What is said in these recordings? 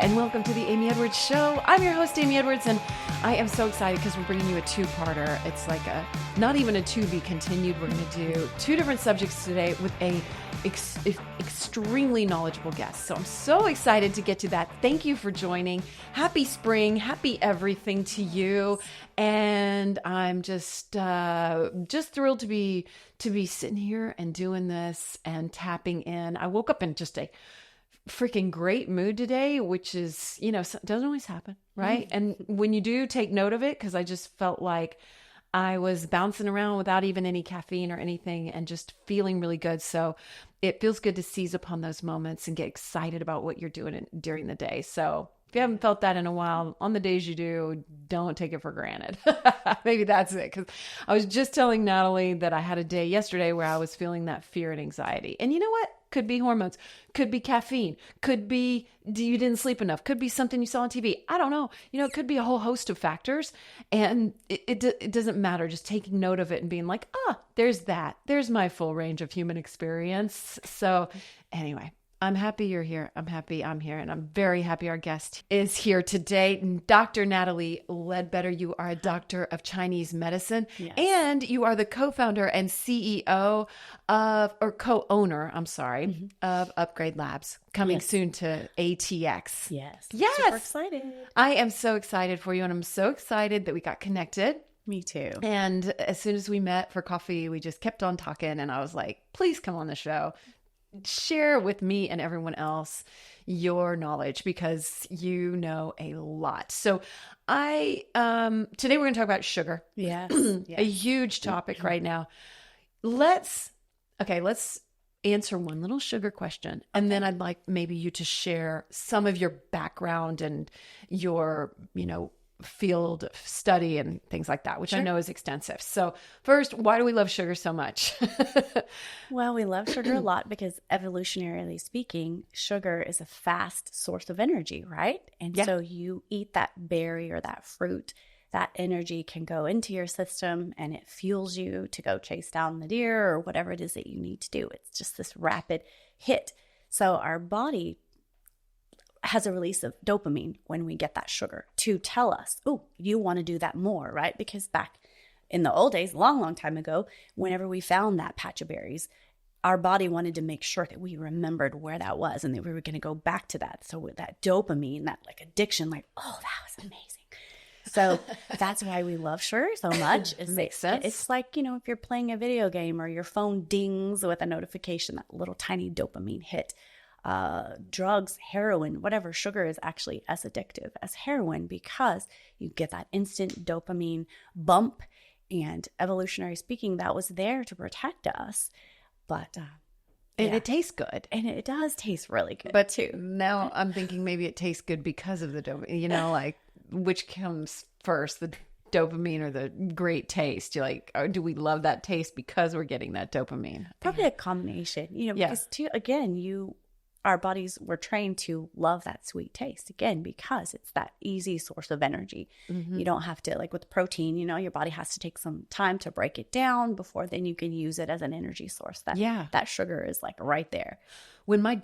and welcome to the Amy Edwards Show. I'm your host, Amy Edwards, and I am so excited because we're bringing you a two-parter. It's like not even a to-be continued. We're going to do two different subjects today with a extremely knowledgeable guest. So I'm so excited to get to that. Thank you for joining. Happy spring, happy everything to you. And I'm just thrilled to be sitting here and doing this and tapping in. I woke up in just a freaking great mood today, which is, doesn't always happen, right? And when you do, take note of it, because I just felt like I was bouncing around without even any caffeine or anything and just feeling really good. So it feels good to seize upon those moments and get excited about what you're doing during the day. So if you haven't felt that in a while, on the days you do, don't take it for granted. Maybe that's it. Because I was just telling Natalie that I had a day yesterday where I was feeling that fear and anxiety. And you know what? Could be hormones, could be caffeine, could be you didn't sleep enough, could be something you saw on TV. I don't know. It could be a whole host of factors. And it doesn't matter. Just taking note of it and being like, there's that. There's my full range of human experience. So anyway, I'm happy you're here. I'm happy I'm here. And I'm very happy our guest is here today. Dr. Natalie Ledbetter. You are a doctor of Chinese medicine. Yes. And you are the co-founder and CEO co-owner, of Upgrade Labs, coming soon to ATX. Yes. Yes. Super excited. I am so excited for you. And I'm so excited that we got connected. Me too. And as soon as we met for coffee, we just kept on talking. And I was like, please come on the show. Share with me and everyone else your knowledge, because you know a lot. So today we're going to talk about sugar. Yes. A huge topic right now. Let's answer one little sugar question. And then I'd like maybe you to share some of your background and your, field of study and things like that, which Sure. I know is extensive. So first, why do we love sugar so much? Well, we love sugar a lot because evolutionarily speaking, sugar is a fast source of energy, right? And so you eat that berry or that fruit, that energy can go into your system and it fuels you to go chase down the deer or whatever it is that you need to do. It's just this rapid hit. So our body has a release of dopamine when we get that sugar to tell us, oh, you want to do that more, right? Because back in the old days, long time ago, whenever we found that patch of berries, our body wanted to make sure that we remembered where that was and that we were going to go back to that. So with that dopamine, that like addiction, like, oh, that was amazing. So that's why we love sugar so much. Makes sense. It's like, if you're playing a video game or your phone dings with a notification, that little tiny dopamine hit. Drugs, heroin, whatever, sugar is actually as addictive as heroin because you get that instant dopamine bump. And evolutionary speaking, that was there to protect us. But it tastes good. And it does taste really good. But too. Now I'm thinking maybe it tastes good because of the dopamine, like which comes first, the dopamine or the great taste? You're like, or do we love that taste because we're getting that dopamine? Probably a combination, because our bodies were trained to love that sweet taste, again, because it's that easy source of energy. Mm-hmm. You don't have to, like with protein, your body has to take some time to break it down before then you can use it as an energy source. That sugar is like right there. When my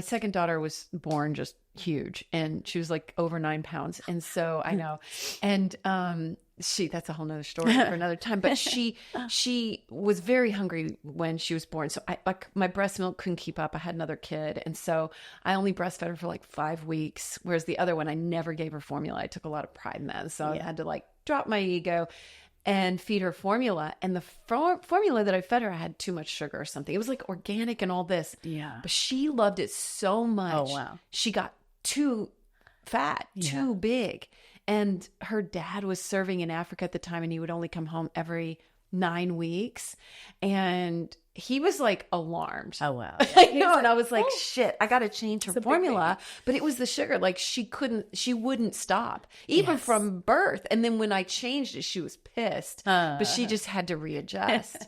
second daughter was born just huge, and she was like over 9 pounds. And so I know, and that's a whole nother story for another time, but she was very hungry when she was born. So my breast milk couldn't keep up. I had another kid. And so I only breastfed her for like 5 weeks. Whereas the other one, I never gave her formula. I took a lot of pride in that. So I had to like drop my ego and feed her formula. And the formula that I fed her, I had too much sugar or something. It was like organic and all this. Yeah. But she loved it so much. Oh, wow. She got too fat, too big. And her dad was serving in Africa at the time, and he would only come home every 9 weeks. And he was like alarmed. Oh, wow. Yeah. And I was like, shit, I got to change her formula. But it was the sugar. Like she wouldn't stop, even from birth. And then when I changed it, she was pissed, but she just had to readjust.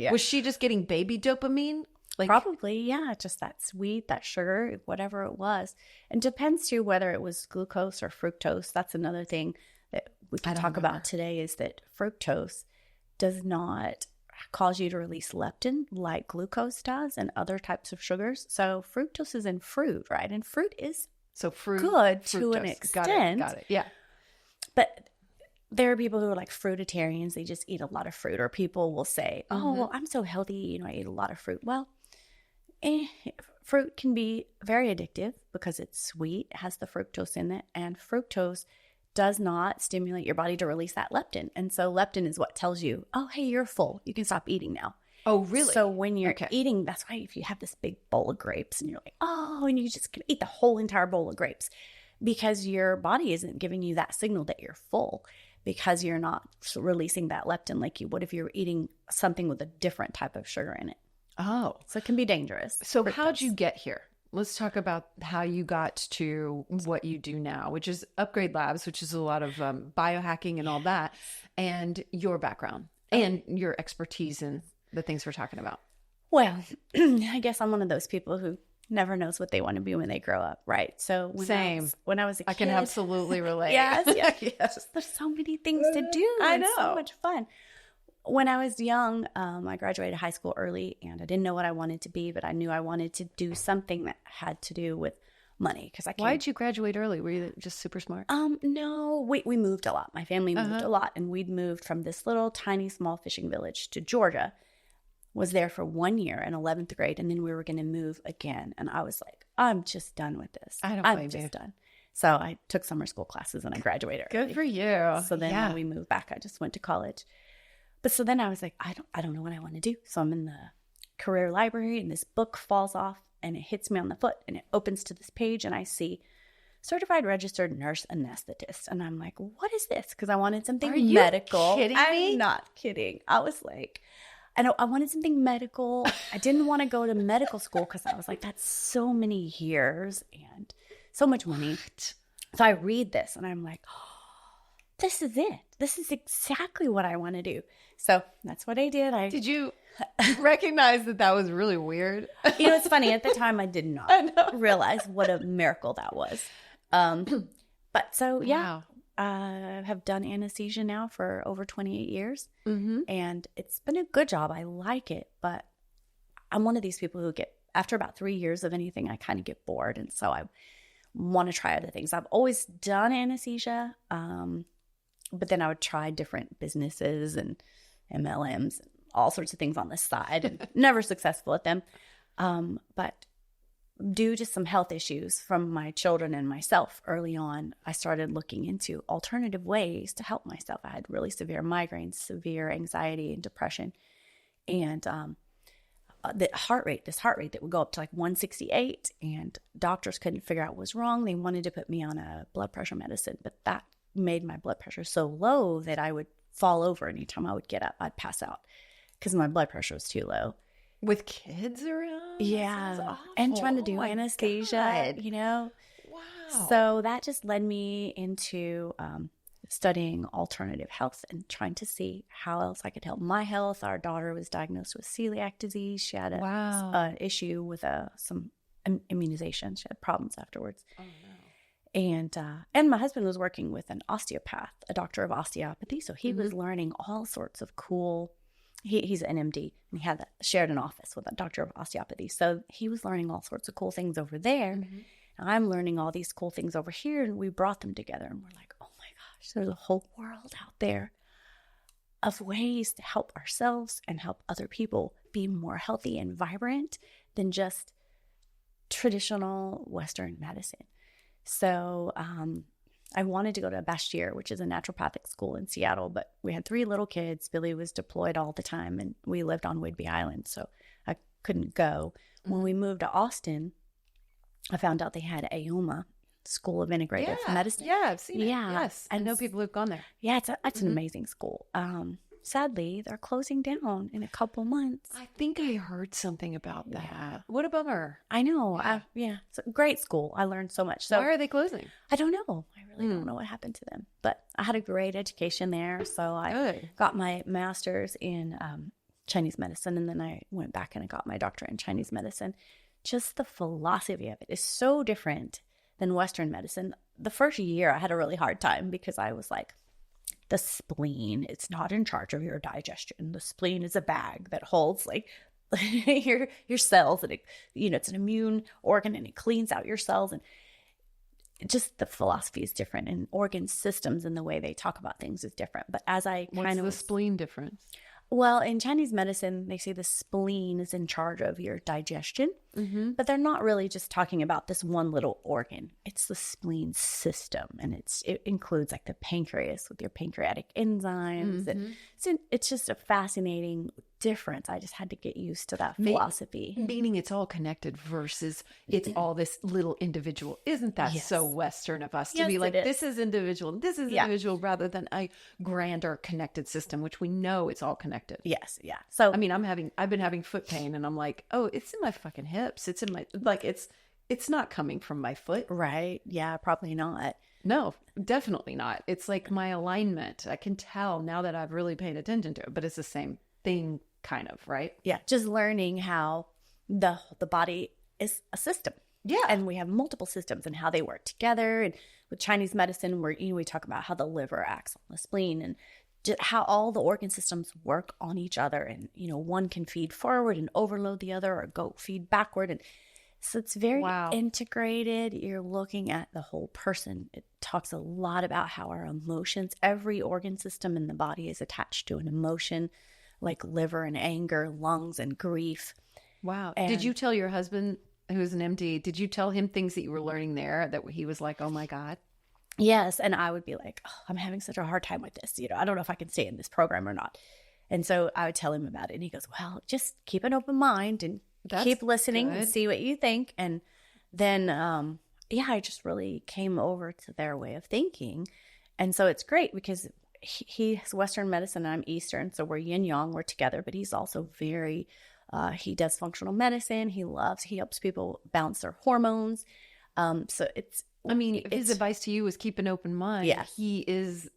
Was she just getting baby dopamine? Probably, yeah. Just that sweet, that sugar, whatever it was. And depends too whether it was glucose or fructose. That's another thing that we can talk about today, is that fructose does not cause you to release leptin like glucose does and other types of sugars. So fructose is in fruit, right? And fruit is So fruit, good fructose. to an extent. Got it. Yeah. But there are people who are like fruitarians. They just eat a lot of fruit. Or people will say, oh, well, I'm so healthy. You know, I eat a lot of fruit. Well, fruit can be very addictive because it's sweet. It has the fructose in it. And fructose does not stimulate your body to release that leptin. And so leptin is what tells you, oh, hey, you're full. You can stop eating now. Oh, really? So when you're eating, that's why if you have this big bowl of grapes and you're like, oh, and you just can eat the whole entire bowl of grapes because your body isn't giving you that signal that you're full because you're not releasing that leptin like you would if you were eating something with a different type of sugar in it. Oh. So it can be dangerous. So how'd you get here? Let's talk about how you got to what you do now, which is Upgrade Labs, which is a lot of biohacking and all that, and your background and your expertise in the things we're talking about. Well, I guess I'm one of those people who never knows what they want to be when they grow up, right? So when I was a kid. I can absolutely relate. Yes. Yes. There's so many things to do. I know. It's so much fun. When I was young, I graduated high school early and I didn't know what I wanted to be, but I knew I wanted to do something that had to do with money. Why did you graduate early? Were you just super smart? No, we moved a lot. My family moved a lot, and we'd moved from this little tiny small fishing village to Georgia. Was there for 1 year in 11th grade, and then we were going to move again. And I was like, I'm just done with this. I'm just done. So I took summer school classes and I graduated early. Good for you. So then when we moved back, I just went to college. But so then I was like, I don't know what I want to do. So I'm in the career library and this book falls off and it hits me on the foot and it opens to this page and I see certified registered nurse anesthetist. And I'm like, what is this? Because I wanted something medical. Are you kidding me? I'm not kidding. I was like, I wanted something medical. I didn't want to go to medical school because I was like, that's so many years and so much money. So I read this and I'm like, oh, this is it. This is exactly what I want to do. So that's what I did. Did you recognize that was really weird? You know, it's funny. At the time, I did not realize what a miracle that was. But so, yeah. Wow. I have done anesthesia now for over 28 years and it's been a good job. I like it, but I'm one of these people who after about 3 years of anything, I kind of get bored. And so I want to try other things. I've always done anesthesia, but then I would try different businesses and MLMs and all sorts of things on the side and never successful at them. But due to some health issues from my children and myself early on, I started looking into alternative ways to help myself. I had really severe migraines, severe anxiety and depression. And this heart rate that would go up to like 168 and doctors couldn't figure out what was wrong. They wanted to put me on a blood pressure medicine, but that made my blood pressure so low that I would fall over anytime I would get up. I'd pass out because my blood pressure was too low. With kids around? Yeah. And trying to do anesthesia, you know? Wow. So that just led me into studying alternative health and trying to see how else I could help my health. Our daughter was diagnosed with celiac disease. She had an issue with some immunization. She had problems afterwards. Oh, no. And my husband was working with an osteopath, a doctor of osteopathy. So he was learning all sorts of cool. He's an MD and he shared an office with a doctor of osteopathy. So he was learning all sorts of cool things over there. And I'm learning all these cool things over here. And we brought them together and we're like, oh my gosh, there's a whole world out there of ways to help ourselves and help other people be more healthy and vibrant than just traditional Western medicine. So I wanted to go to Bashir, which is a naturopathic school in Seattle, but we had 3 little kids. Billy was deployed all the time, and we lived on Whidbey Island, so I couldn't go. When we moved to Austin, I found out they had AOMA, School of Integrative Medicine. Yeah, I've seen it. Yeah. Yes, I know people who've gone there. Yeah, it's an amazing school. Sadly, they're closing down in a couple months. I think I heard something about that. Yeah. What a bummer. I know. Yeah. It's a great school. I learned so much. So why are they closing? I don't know. I really don't know what happened to them. But I had a great education there. So I got my master's in Chinese medicine. And then I went back and I got my doctorate in Chinese medicine. Just the philosophy of it is so different than Western medicine. The first year I had a really hard time because I was like, the spleen, it's not in charge of your digestion. The spleen is a bag that holds like your cells, and it's an immune organ and it cleans out your cells. And just the philosophy is different, and organ systems and the way they talk about things is different. But as I What's the spleen difference? Well, in Chinese medicine, they say the spleen is in charge of your digestion, but they're not really just talking about this one little organ. It's the spleen system, and it includes like the pancreas with your pancreatic enzymes. And it's just a fascinating difference. I just had to get used to that philosophy. Meaning it's all connected versus it's all this little individual. Isn't that so Western of us to be like, this is individual, this is individual, rather than a grander connected system, which we know it's all connected. Yes. Yeah. So, I mean, I've been having foot pain, and I'm like, oh, it's in my fucking hips. It's in my, like, it's not coming from my foot. Right. Yeah, probably not. No, definitely not. It's like my alignment. I can tell now that I've really paid attention to it, but it's the same thing kind of, right? Yeah. Just learning how the body is a system. Yeah. And we have multiple systems and how they work together. And with Chinese medicine, where we talk about how the liver acts on the spleen, and just how all the organ systems work on each other. And, one can feed forward and overload the other, or go feed backward. And so it's very integrated. You're looking at the whole person. It talks a lot about how our emotions, every organ system in the body is attached to an emotion, like liver and anger, lungs and grief. Wow. And did you tell your husband, who's an MD, did you tell him things that you were learning there that he was like, oh my God? Yes. And I would be like, oh, I'm having such a hard time with this. I don't know if I can stay in this program or not. And so I would tell him about it. And he goes, well, just keep an open mind and keep listening and see what you think. And then, I just really came over to their way of thinking. And so it's great because he's Western medicine and I'm Eastern. So we're yin yang, we're together, but he's also very, he does functional medicine. He helps people balance their hormones. So if his advice to you is keep an open mind, he is,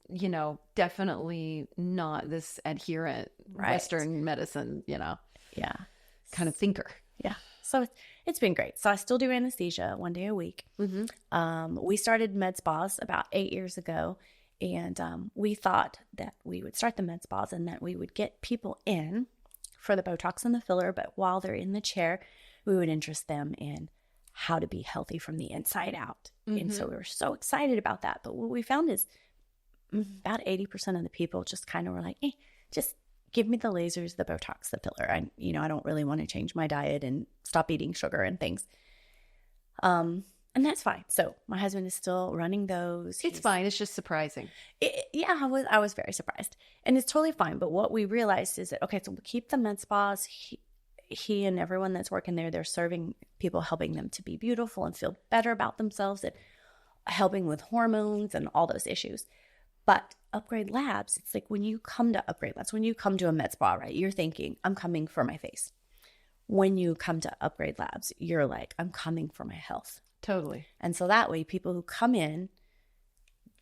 definitely not this adherent Western medicine, kind of thinker. Yeah. So it's been great. So I still do anesthesia 1 day a week. We started med spas about 8 years ago, and we thought that we would start the med spas and that we would get people in for the Botox and the filler, but while they're in the chair, we would interest them in how to be healthy from the inside out. And so we were so excited about that. But what we found is about 80% of the people just kind of were like, just give me the lasers, the Botox, the filler. I don't really want to change my diet and stop eating sugar and things. And that's fine. So my husband is still running those. It's fine. It's just surprising. I was very surprised. And it's totally fine. But what we realized is that, okay, so we'll keep the med spas. He and everyone that's working there, they're serving people, helping them to be beautiful and feel better about themselves, and helping with hormones and all those issues. But Upgrade Labs, it's like when you come to Upgrade Labs, when you come to a med spa, right, you're thinking, I'm coming for my face. When you come to Upgrade Labs, you're like, I'm coming for my health. Totally. And so that way, people who come in,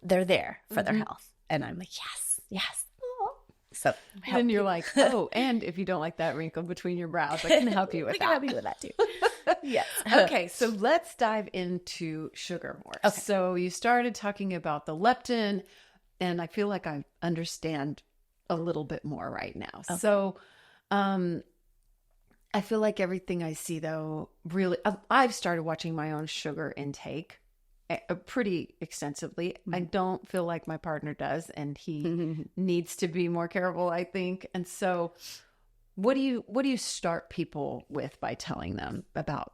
they're there for their health. And I'm like, yes. So then you're like, oh, and if you don't like that wrinkle between your brows, I can help you with that. I can help you with that too. Yes. Okay, so let's dive into sugar more. Okay. So you started talking about the leptin, and I feel like I understand a little bit more right now. Okay. So I feel like everything I see, though, really, I've started watching my own sugar intake pretty extensively. I don't feel like my partner does, and he needs to be more careful, I think. And so what do you start people with by telling them about,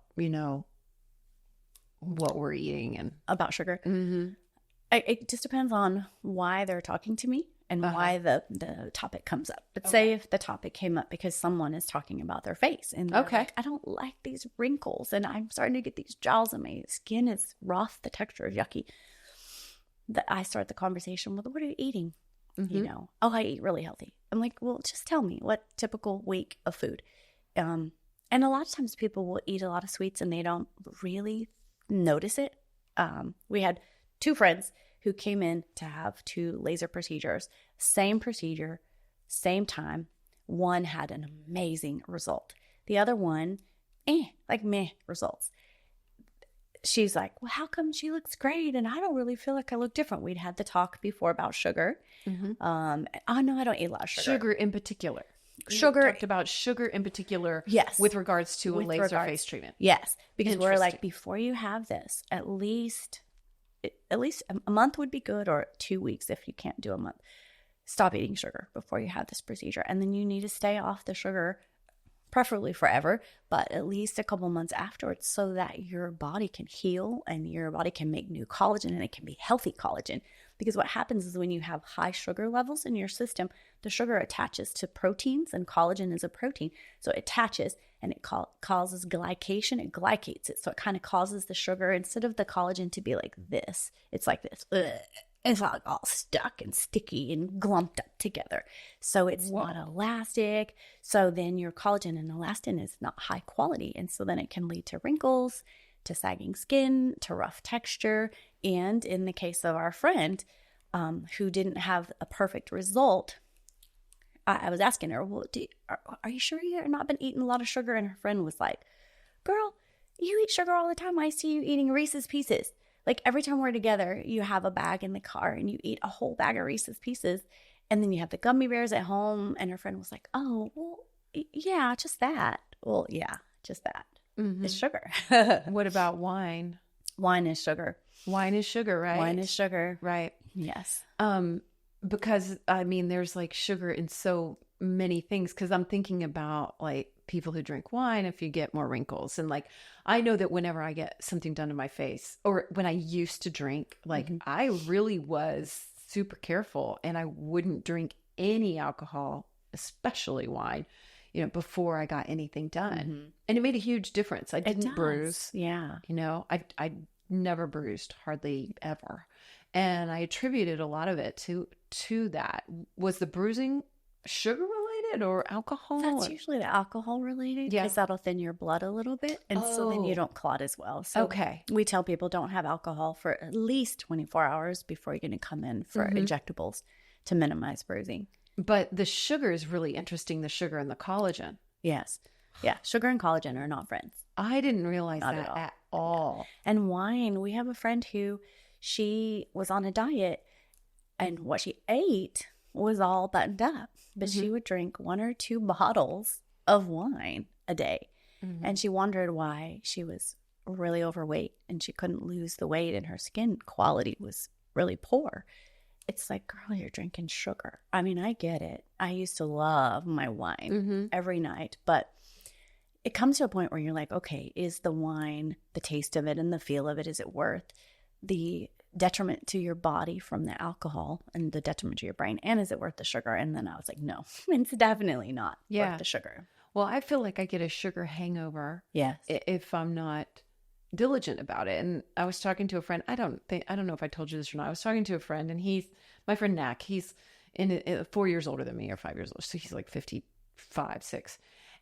what we're eating and about sugar? It just depends on why they're talking to me and why the topic comes up. But say if the topic came up because someone is talking about their face and like, I don't like these wrinkles and I'm starting to get these jowls and my skin is rough, the texture is yucky. I start the conversation with, what are you eating? I eat really healthy. I'm like, well, just tell me what typical week of food. And a lot of times people will eat a lot of sweets and they don't really notice it. We had 2 friends who came in to have 2 laser procedures, same procedure, same time. One had an amazing result. The other one, meh results. She's like, well, how come she looks great? And I don't really feel like I look different. We'd had the talk before about sugar. No, I don't eat a lot of sugar. Sugar in particular. Sugar. You talked about sugar in particular. Yes. With regards to a laser face treatment. Yes. Because we're like, before you have this, at least at least a month would be good, or 2 weeks if you can't do a month. Stop eating sugar before you have this procedure. And then you need to stay off the sugar, preferably forever, but at least a couple months afterwards, so that your body can heal and your body can make new collagen, and it can be healthy collagen. Because what happens is when you have high sugar levels in your system, the sugar attaches to proteins, and collagen is a protein. So it attaches and it causes glycation. It glycates it. So it kind of causes the sugar, instead of the collagen to be like this, it's like this. Ugh. It's like all stuck and sticky and glumped up together. So it's not elastic. So then your collagen and elastin is not high quality. And so then it can lead to wrinkles, to sagging skin, to rough texture. And in the case of our friend who didn't have a perfect result, I was asking her, well, are you sure you've not been eating a lot of sugar? And her friend was like, girl, you eat sugar all the time. I see you eating Reese's Pieces. Like every time we're together, you have a bag in the car and you eat a whole bag of Reese's Pieces. And then you have the gummy bears at home. And her friend was like, oh, well, yeah, just that. Well, yeah, just that. Mm-hmm. It's sugar. What about wine? Wine is sugar. Wine is sugar, right? Wine is sugar. Right. Yes. Because I mean, there's like sugar in so many things. Because I'm thinking about like people who drink wine, if you get more wrinkles. And like, I know that whenever I get something done to my face, or when I used to drink, like I really was super careful, and I wouldn't drink any alcohol, especially wine, you know, before I got anything done. And it made a huge difference. I didn't bruise. Yeah. You know, I never bruised, hardly ever. And I attributed a lot of it to that. Was the bruising sugar related or alcohol? That's usually the alcohol related. Yeah. Because that'll thin your blood a little bit. And so then you don't clot as well. So we tell people don't have alcohol for at least 24 hours before you're going to come in for injectables to minimize bruising. But the sugar is really interesting, the sugar and the collagen. Yes. Yeah. Sugar and collagen are not friends. I didn't realize that at all. And wine, we have a friend who she was on a diet, and what she ate was all buttoned up, but she would drink 1 or 2 bottles of wine a day. And she wondered why she was really overweight and she couldn't lose the weight, and her skin quality was really poor. It's like, girl, you're drinking sugar. I mean, I get it. I used to love my wine every night, but it comes to a point where you're like, okay, is the wine, the taste of it and the feel of it, is it worth the detriment to your body from the alcohol and the detriment to your brain? And is it worth the sugar? And then I was like, no, it's definitely not worth the sugar. Well, I feel like I get a sugar hangover if I'm not diligent about it. And I was talking to a friend. I don't know if I told you this or not. I was talking to a friend, and my friend Knack, he's 4 years older than me, or 5 years older. So he's like 55, 6.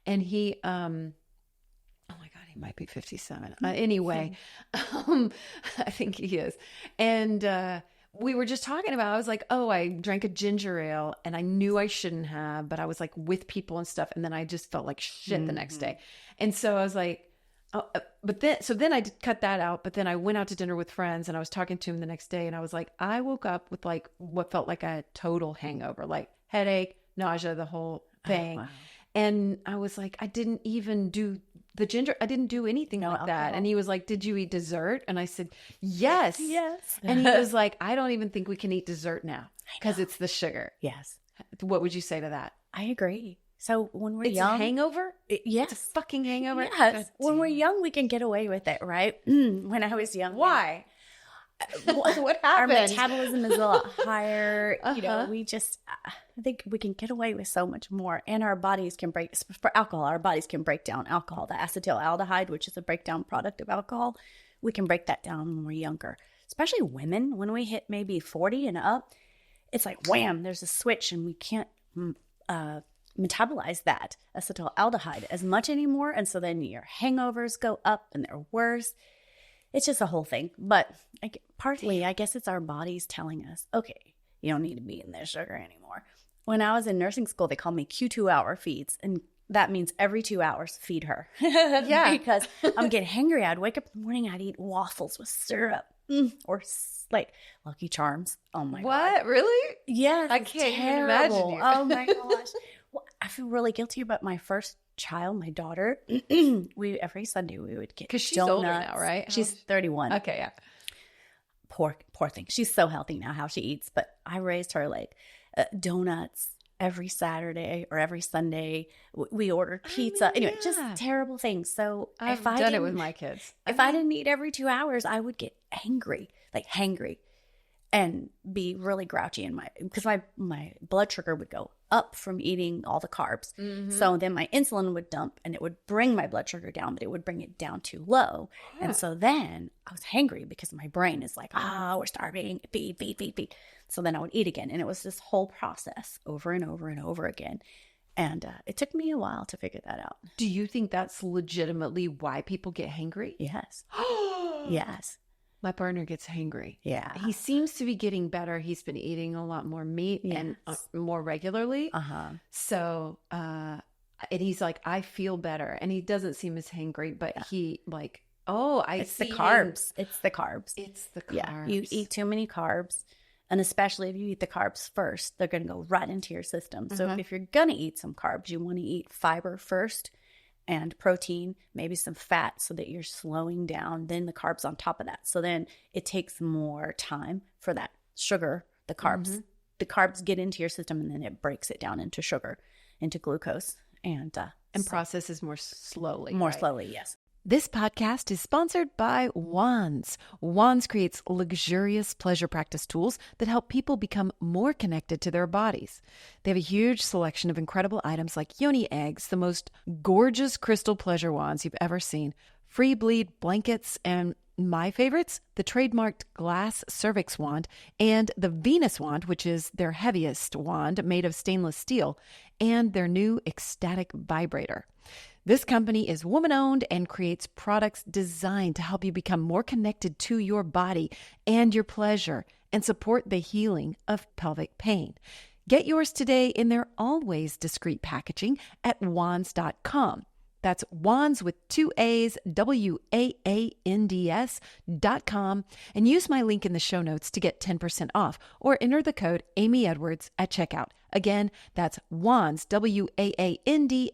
And he, oh my God, he might be 57. Anyway, I think he is. And we were just talking about, I was like, oh, I drank a ginger ale and I knew I shouldn't have, but I was like with people and stuff. And then I just felt like shit the next day. And so I was like, oh, but then I did cut that out. But then I went out to dinner with friends, and I was talking to him the next day, and I was like, I woke up with like what felt like a total hangover, like headache, nausea, the whole thing. Oh, wow. And I was like, I didn't even do the ginger. I didn't do anything like that. And he was like, did you eat dessert? And I said, yes. Yes. And he was like, I don't even think we can eat dessert now because it's the sugar. Yes. What would you say to that? I agree. So when we're young. It's a hangover? Yes. It's a fucking hangover? Yes. When we're young, we can get away with it, right? When I was young. Why? What happened? Our metabolism is a lot higher. You know, we just, I think we can get away with so much more. And our bodies can break, for alcohol, our bodies can break down alcohol. The acetaldehyde, which is a breakdown product of alcohol, we can break that down when we're younger. Especially women, when we hit maybe 40 and up, it's like, wham, there's a switch, and we can't metabolize that acetaldehyde as much anymore. And so then your hangovers go up and they're worse. It's just a whole thing. But partly, I guess it's our bodies telling us, okay, you don't need to be in this sugar anymore. When I was in nursing school, they called me Q2 hour feeds. And that means every 2 hours, feed her. Yeah. Because I'm getting hangry. I'd wake up in the morning, I'd eat waffles with syrup or like Lucky Charms. Oh my God. What? Really? Yes. I can't even imagine you. Oh my gosh. Well, I feel really guilty about my first child, my daughter. Every Sunday we would get because she's donuts. older now, right? She's 31. Okay, yeah. poor thing. She's so healthy now how she eats, but I raised her like donuts every Saturday or every Sunday. We ordered pizza. Anyway, just terrible things. So I've done it with my kids. If I didn't eat every 2 hours, I would get angry, like hangry, and be really grouchy because my blood sugar would go up from eating all the carbs. So then my insulin would dump and it would bring my blood sugar down, but it would bring it down too low. And so then I was hangry because my brain is like, we're starving, feed. So then I would eat again. And it was this whole process over and over and over again. And it took me a while to figure that out. Do you think that's legitimately why people get hangry? Yes. Yes. My partner gets hangry. Yeah. He seems to be getting better. He's been eating a lot more meat and more regularly. So, and he's like, I feel better. And he doesn't seem as hangry, but he like, it's the carbs. It's the carbs. It's the carbs. Yeah. You eat too many carbs. And especially if you eat the carbs first, they're going to go right into your system. So if you're going to eat some carbs, you want to eat fiber first and protein, maybe some fat so that you're slowing down, then the carbs on top of that. So then it takes more time for that sugar, the carbs. The carbs get into your system and then it breaks it down into sugar, into glucose, and processes more slowly. Slowly, yes. This podcast is sponsored by Wands. Wands creates luxurious pleasure practice tools that help people become more connected to their bodies. They have a huge selection of incredible items like yoni eggs, the most gorgeous crystal pleasure wands you've ever seen, free bleed blankets, and my favorites, the trademarked glass cervix wand and the Venus wand, which is their heaviest wand made of stainless steel, and their new ecstatic vibrator. This company is woman-owned and creates products designed to help you become more connected to your body and your pleasure and support the healing of pelvic pain. Get yours today in their always discreet packaging at wands.com. That's wands with 2 A's, WAANDS.com, and use my link in the show notes to get 10% off or enter the code Amy Edwards at checkout. Again, that's wands, WAANDS.com.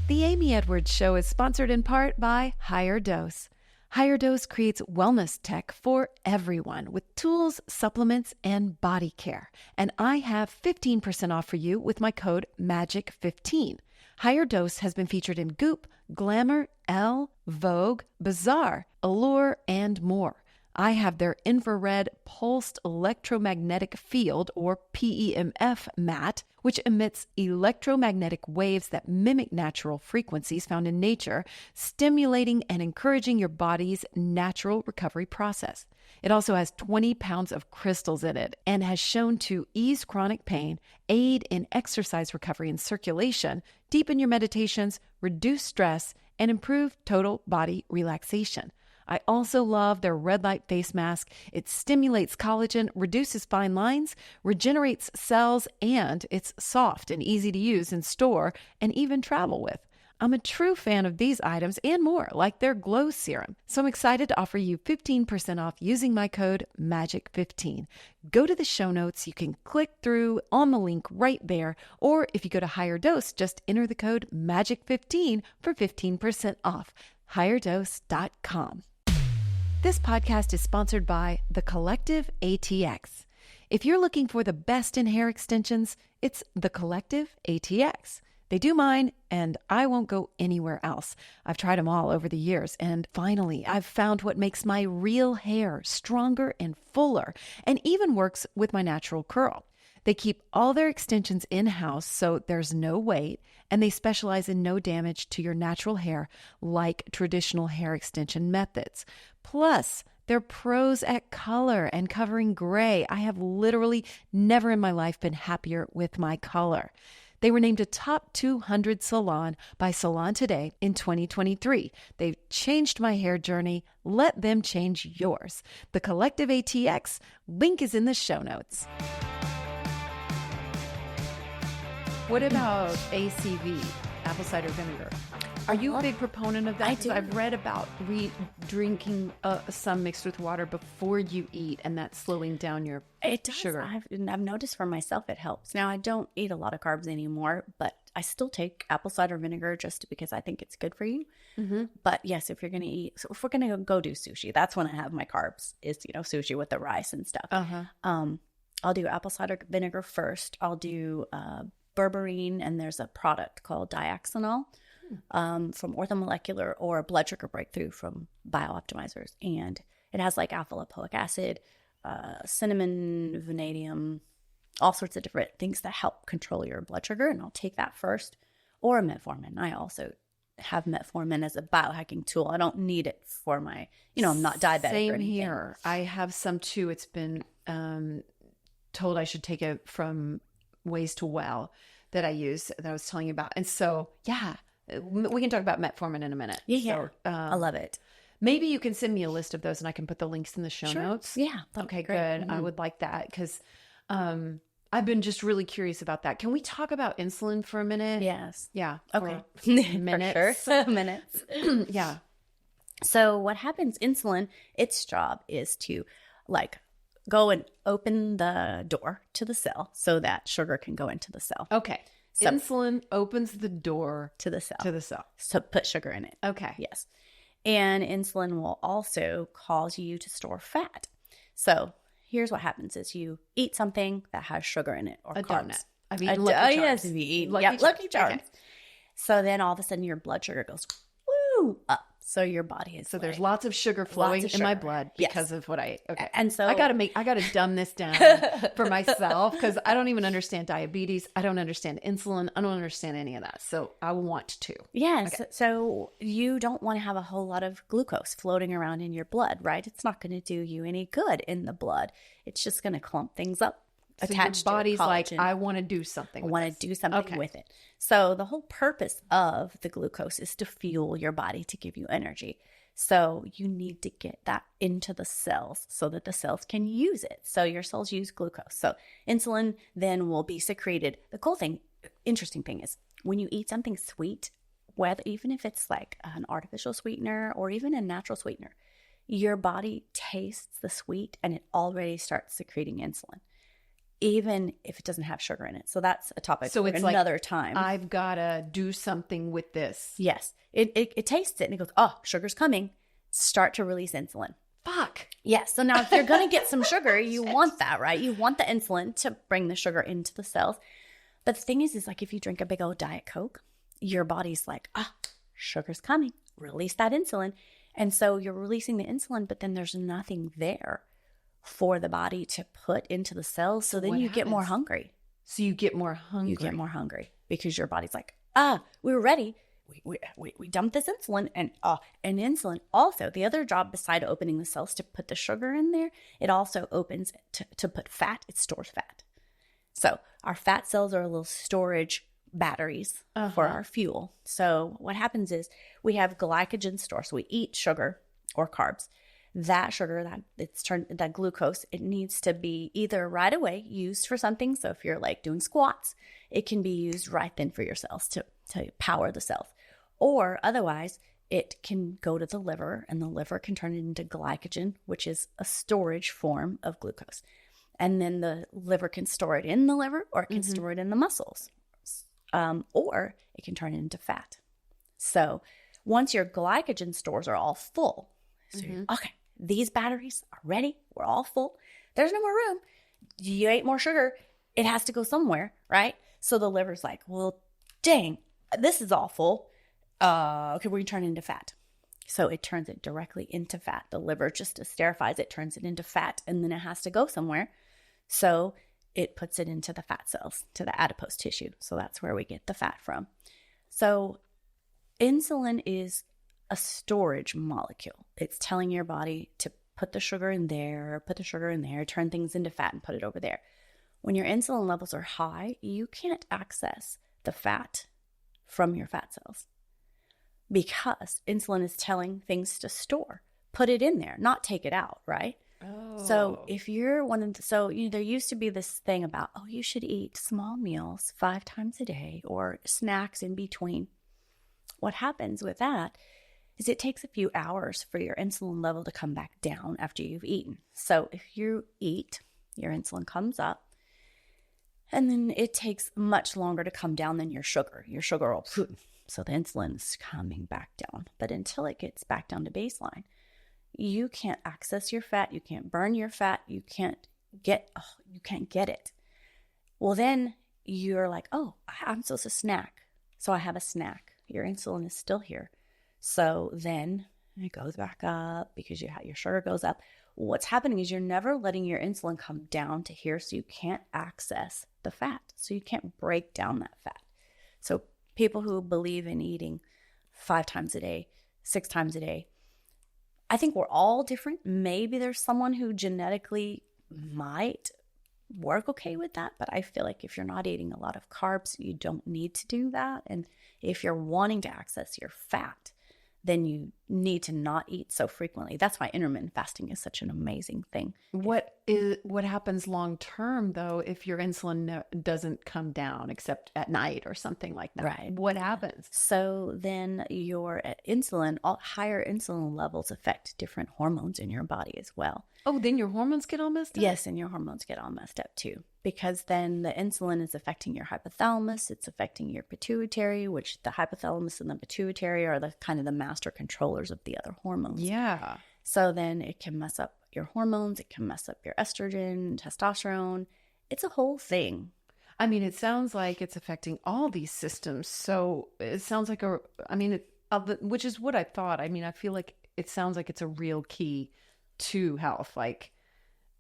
The Amy Edwards Show is sponsored in part by Higher Dose. Higher Dose creates wellness tech for everyone with tools, supplements, and body care. And I have 15% off for you with my code MAGIC15. Higher Dose has been featured in Goop, Glamour, Elle, Vogue, Bazaar, Allure, and more. I have their infrared pulsed electromagnetic field, or PEMF mat, which emits electromagnetic waves that mimic natural frequencies found in nature, stimulating and encouraging your body's natural recovery process. It also has 20 pounds of crystals in it and has shown to ease chronic pain, aid in exercise recovery and circulation, deepen your meditations, reduce stress, and improve total body relaxation. I also love their red light face mask. It stimulates collagen, reduces fine lines, regenerates cells, and it's soft and easy to use and store and even travel with. I'm a true fan of these items and more, like their glow serum. So I'm excited to offer you 15% off using my code MAGIC15. Go to the show notes. You can click through on the link right there. Or if you go to Higher Dose, just enter the code MAGIC15 for 15% off. HigherDose.com. This podcast is sponsored by The Collective ATX. If you're looking for the best in hair extensions, it's The Collective ATX. They do mine, and I won't go anywhere else. I've tried them all over the years, and finally, I've found what makes my real hair stronger and fuller, and even works with my natural curl. They keep all their extensions in-house, so there's no wait, and they specialize in no damage to your natural hair like traditional hair extension methods. Plus, they're pros at color and covering gray. I have literally never in my life been happier with my color. They were named a top 200 salon by Salon Today in 2023. They've changed my hair journey. Let them change yours. The Collective ATX, link is in the show notes. What about ACV, apple cider vinegar? Are you a big proponent of that? I 'Cause do. I've read about drinking some mixed with water before you eat, and that's slowing down your It does. sugar. I've noticed for myself it helps. Now, I don't eat a lot of carbs anymore, but I still take apple cider vinegar just because I think it's good for you. Mm-hmm. But yes, if you're going to eat, so if we're going to go do sushi, that's when I have my carbs is, sushi with the rice and stuff. I'll do apple cider vinegar first. I'll do berberine, and there's a product called dioxanol from Orthomolecular, or blood sugar breakthrough from Biooptimizers. And it has like alpha lipoic acid, cinnamon, vanadium, all sorts of different things that help control your blood sugar. And I'll take that first, or a metformin. I also have metformin as a biohacking tool. I don't need it for my, I'm not diabetic Same or anything. here. I have some too. It's been told I should take it from Ways to Well that I use, that I was telling you about. And so, yeah, we can talk about metformin in a minute. Yeah. So, I love it. maybe you can send me a list of those and I can put the links in the show notes. Yeah. that'd be Okay, great. good. I would like that because I've been just really curious about that. Can we talk about insulin for a minute? Yes. Yeah. Okay. For minutes. For sure. Minutes. Yeah. So what happens, insulin, its job is to like go and open the door to the cell so that sugar can go into the cell. Okay. So- Insulin opens the door To the cell. to the cell. So put sugar in it. Okay. Yes. And insulin will also cause you to store fat. So here's what happens is you eat something that has sugar in it or A carbs. donut. I've eaten Lucky Charms. Yes, if you eat Lucky Lucky Charms. Charms. Okay. So then all of a sudden your blood sugar goes woo up. So your body is So there's like, lots of sugar flowing of in my sugar. blood Yes. because of what I ate. Okay. And so I gotta dumb this down for myself because I don't even understand diabetes. I don't understand insulin. I don't understand any of that. So I want to. Yes. So you don't want to have a whole lot of glucose floating around in your blood, right? It's not going to do you any good in the blood. It's just going to clump things up. So Attached your body's to like, collagen. I want to do something. I with want this. to do something Okay. with it. So the whole purpose of the glucose is to fuel your body to give you energy. So you need to get that into the cells so that the cells can use it. So your cells use glucose. So insulin then will be secreted. The cool thing, interesting thing is when you eat something sweet, whether even if it's like an artificial sweetener or even a natural sweetener, your body tastes the sweet and it already starts secreting insulin, even if it doesn't have sugar in it. So that's a topic So for it's like, another time. I've got to do something with this. Yes. It tastes it and it goes, oh, sugar's coming. Start to release insulin. Fuck. Yes. So now if you're going to get some sugar, you want that, right? You want the insulin to bring the sugar into the cells. But the thing is like if you drink a big old Diet Coke, your body's like, sugar's coming. Release that insulin. And so you're releasing the insulin, but then there's nothing there for the body to put into the cells. So then what you get more happens? hungry. So you get more hungry. You get more hungry because your body's like, we were ready. We dumped this insulin and insulin also, the other job beside opening the cells to put the sugar in there, it also opens to put fat. It stores fat. So our fat cells are little storage batteries for our fuel. So what happens is we have glycogen store. So we eat sugar or carbs. That sugar, that glucose, it needs to be either right away used for something. So if you're like doing squats, it can be used right then for your cells to power the cells. Or otherwise, it can go to the liver and the liver can turn it into glycogen, which is a storage form of glucose. And then the liver can store it in the liver or it can store it in the muscles. Or it can turn it into fat. So once your glycogen stores are all full, so okay, these batteries are ready. We're all full. There's no more room. You ate more sugar. It has to go somewhere, right? So the liver's like, well, dang, this is all full. Okay, we're going to turn it into fat. So it turns it directly into fat. The liver just esterifies it, turns it into fat, and then it has to go somewhere. So it puts it into the fat cells, to the adipose tissue. So that's where we get the fat from. So insulin is a storage molecule. It's telling your body to put the sugar in there, turn things into fat and put it over there. When your insulin levels are high, you can't access the fat from your fat cells because insulin is telling things to store. Put it in there, not take it out, right? Oh. So if you're there used to be this thing about, you should eat small meals 5 times a day or snacks in between. what happens with that is it takes a few hours for your insulin level to come back down after you've eaten. So if you eat, your insulin comes up, and then it takes much longer to come down than your sugar. Your sugar will, so the insulin is coming back down. But until it gets back down to baseline, you can't access your fat, you can't burn your fat, you can't get it. Well, then you're like, oh, I'm supposed to snack. So I have a snack. Your insulin is still here. So then it goes back up because your sugar goes up. What's happening is you're never letting your insulin come down to here, so you can't access the fat. So you can't break down that fat. So people who believe in eating 5 times a day, 6 times a day, I think we're all different. Maybe there's someone who genetically might work okay with that, but I feel like if you're not eating a lot of carbs, you don't need to do that. And if you're wanting to access your fat, then you need to not eat so frequently. That's why intermittent fasting is such an amazing thing. What happens long term though if your insulin doesn't come down except at night or something like that? Right. What happens? So then your higher insulin levels affect different hormones in your body as well. Oh, then your hormones get all messed up? Yes, and your hormones get all messed up too, because then the insulin is affecting your hypothalamus, it's affecting your pituitary, which the hypothalamus and the pituitary are the kind of the master controllers of the other hormones. Yeah. So then it can mess up your hormones, it can mess up your estrogen, testosterone. It's a whole thing. I mean, it sounds like it's affecting all these systems. So it sounds like which is what I thought. I mean, I feel like it sounds like it's a real key to health. Like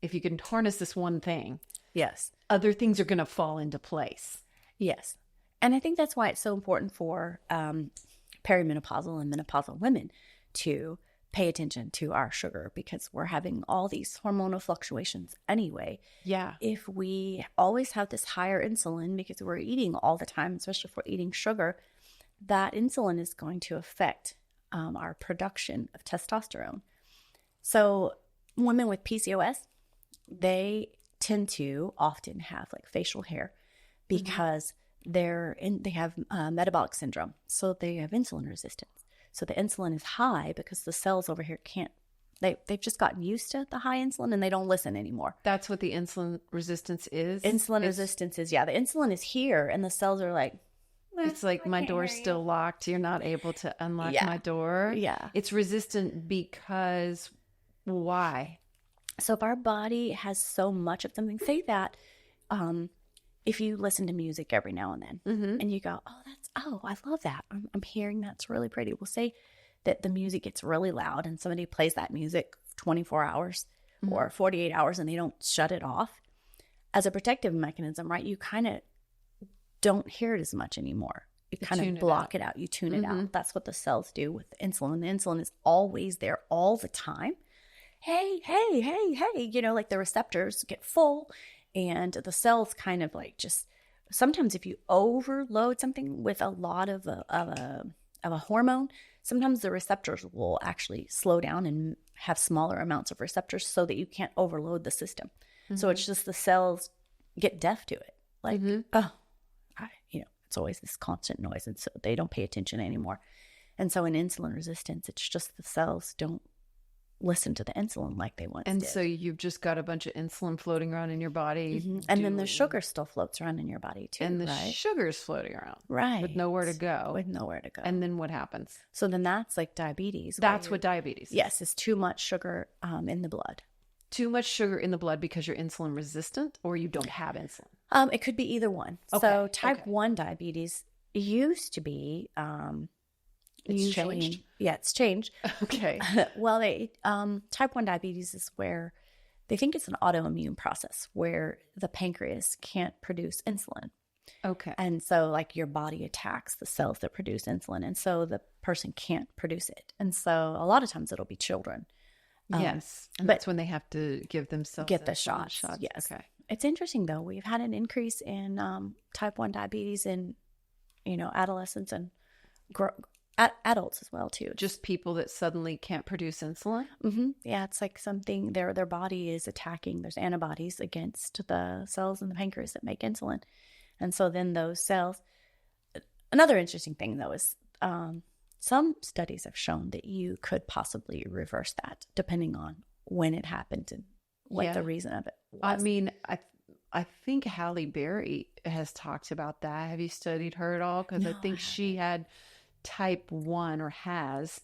if you can harness this one thing, yes, other things are going to fall into place. Yes. And I think that's why it's so important for perimenopausal and menopausal women to pay attention to our sugar, because we're having all these hormonal fluctuations anyway. Yeah. If we always have this higher insulin because we're eating all the time, especially if we're eating sugar, that insulin is going to affect our production of testosterone. So women with PCOS, they tend to often have like facial hair because they have metabolic syndrome. So they have insulin resistance. So the insulin is high because the cells over here they've just gotten used to the high insulin and they don't listen anymore. That's what the insulin resistance is? Resistance is, the insulin is here and the cells are like, it's like my door's still locked. You're not able to unlock my door. Yeah. It's resistant because why? So if our body has so much of something, say that if you listen to music every now and then and you go, I love that. I'm hearing that's really pretty. We'll say that the music gets really loud and somebody plays that music 24 hours or 48 hours and they don't shut it off. As a protective mechanism, right, you kind of don't hear it as much anymore. You kind of block it out. You tune it out. That's what the cells do with insulin. The insulin is always there all the time. Hey, like the receptors get full and the cells kind of like just, sometimes if you overload something with a lot of a hormone, sometimes the receptors will actually slow down and have smaller amounts of receptors so that you can't overload the system. So it's just the cells get deaf to it. Like, it's always this constant noise. And so they don't pay attention anymore. And so in insulin resistance, it's just the cells don't listen to the insulin like they once did. So you've just got a bunch of insulin floating around in your body. And then the sugar still floats around in your body too. And the sugar's floating around. Right. With nowhere to go. And then what happens? So then that's like diabetes. That's what diabetes is. Yes, it's too much sugar in the blood. Too much sugar in the blood because you're insulin resistant or you don't have insulin? It could be either one. Okay. So type 1 diabetes used to be it's changed? Yeah, it's changed. Okay. Well, type 1 diabetes is where they think it's an autoimmune process where the pancreas can't produce insulin. Okay. And so like your body attacks the cells that produce insulin. And so the person can't produce it. And so a lot of times it'll be children. Yes. And that's when they have to give themselves the shots. Yes. Okay. It's interesting though. We've had an increase in type 1 diabetes in, adolescents and adults as well too. Just people that suddenly can't produce insulin? Yeah, it's like something their body is attacking. There's antibodies against the cells in the pancreas that make insulin. And so then those cells, another interesting thing though is some studies have shown that you could possibly reverse that depending on when it happened and what the reason of it was. I mean, I think Halle Berry has talked about that. Have you studied her at all? Because I think she had type 1 or has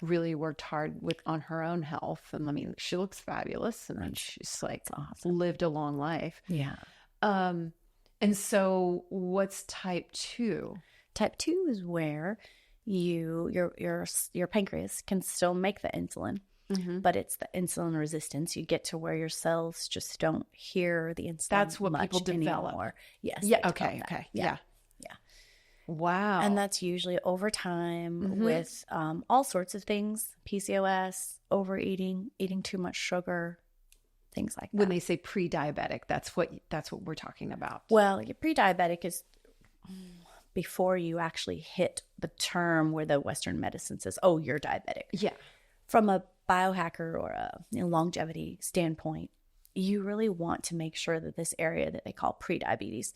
really worked hard on her own health. And I mean, she looks fabulous. And she's like lived a long life. Yeah. And so what's type 2? Type 2 is where your pancreas can still make the insulin, but it's the insulin resistance. You get to where your cells just don't hear the insulin. That's what people develop. Anymore. Yes. Yeah. Okay. Yeah. Wow. And that's usually over time with all sorts of things: PCOS, overeating, eating too much sugar, things like that. When they say pre-diabetic, that's what we're talking about. Well, your pre-diabetic is before you actually hit the term where the Western medicine says, "Oh, you're diabetic." Yeah. From a biohacker or a longevity standpoint, you really want to make sure that this area that they call pre-diabetes,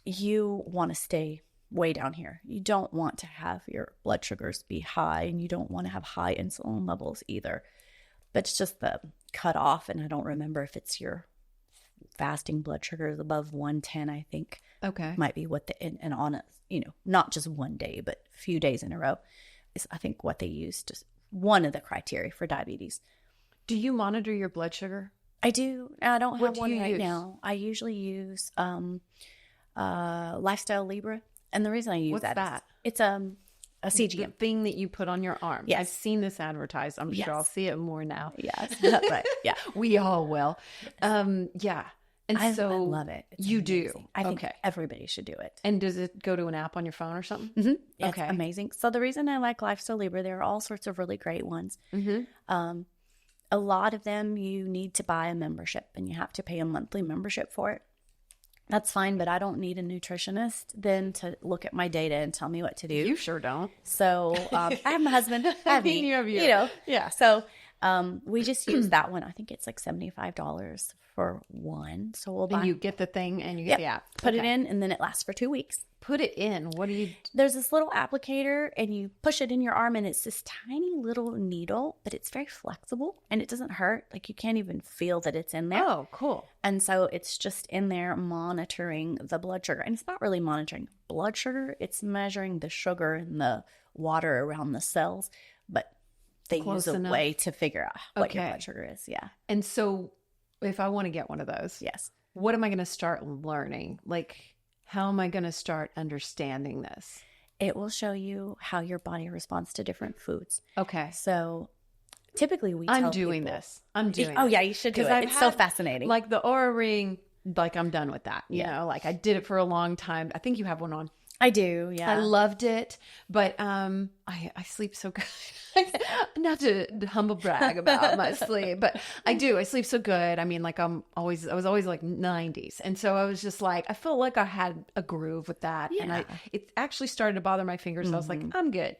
you want to stay way down here. You don't want to have your blood sugars be high, and you don't want to have high insulin levels either. But it's just the cutoff, and I don't remember if it's your fasting blood sugar is above 110, I think. Okay. Might be what and on a, not just one day, but a few days in a row is, I think, what they use, just one of the criteria for diabetes. Do you monitor your blood sugar? I do. I don't have one right use? now. I usually use Lifestyle Libre. And the reason I use What's that? It's a CGM. The thing that you put on your arm. Yes. I've seen this advertised. I'm sure I'll see it more now. Yes. Right. Yeah. We all will. Yeah. And I so love it. It's you amazing. do. I think everybody should do it. And does it go to an app on your phone or something? Mm-hmm. Okay. It's amazing. So the reason I like Lifestyle Libre, there are all sorts of really great ones. Mm-hmm. A lot of them you need to buy a membership, and you have to pay a monthly membership for it. That's fine, but I don't need a nutritionist then to look at my data and tell me what to do. You sure don't. So I have my husband. I have me. You have you. Yeah. So we just use that one. I think it's like $75 for one. So we'll buy. And you get the thing and you get the app. Put it in, and then it lasts for 2 weeks. Put it in. What do you? There's this little applicator, and you push it in your arm, and it's this tiny little needle, but it's very flexible, and it doesn't hurt. Like, you can't even feel that it's in there. Oh, cool. And so it's just in there monitoring the blood sugar. And it's not really monitoring blood sugar. It's measuring the sugar in the water around the cells. But they use a way to figure out what your blood sugar is. Yeah. And so if I want to get one of those, yes, what am I going to start learning? Like, how am I going to start understanding this? It will show you how your body responds to different foods. Okay. So typically I'm doing this. Oh, yeah, you should do it. It's so fascinating. Like the Oura Ring, like I'm done with that. You know, like I did it for a long time. I think you have one on. I do, yeah. I loved it, but I sleep so good. Not to humble brag about my sleep, but I do. I sleep so good. I mean, like I was always like 90s, and so I was just like, I felt like I had a groove with that, and it actually started to bother my fingers. So I was like, I'm good.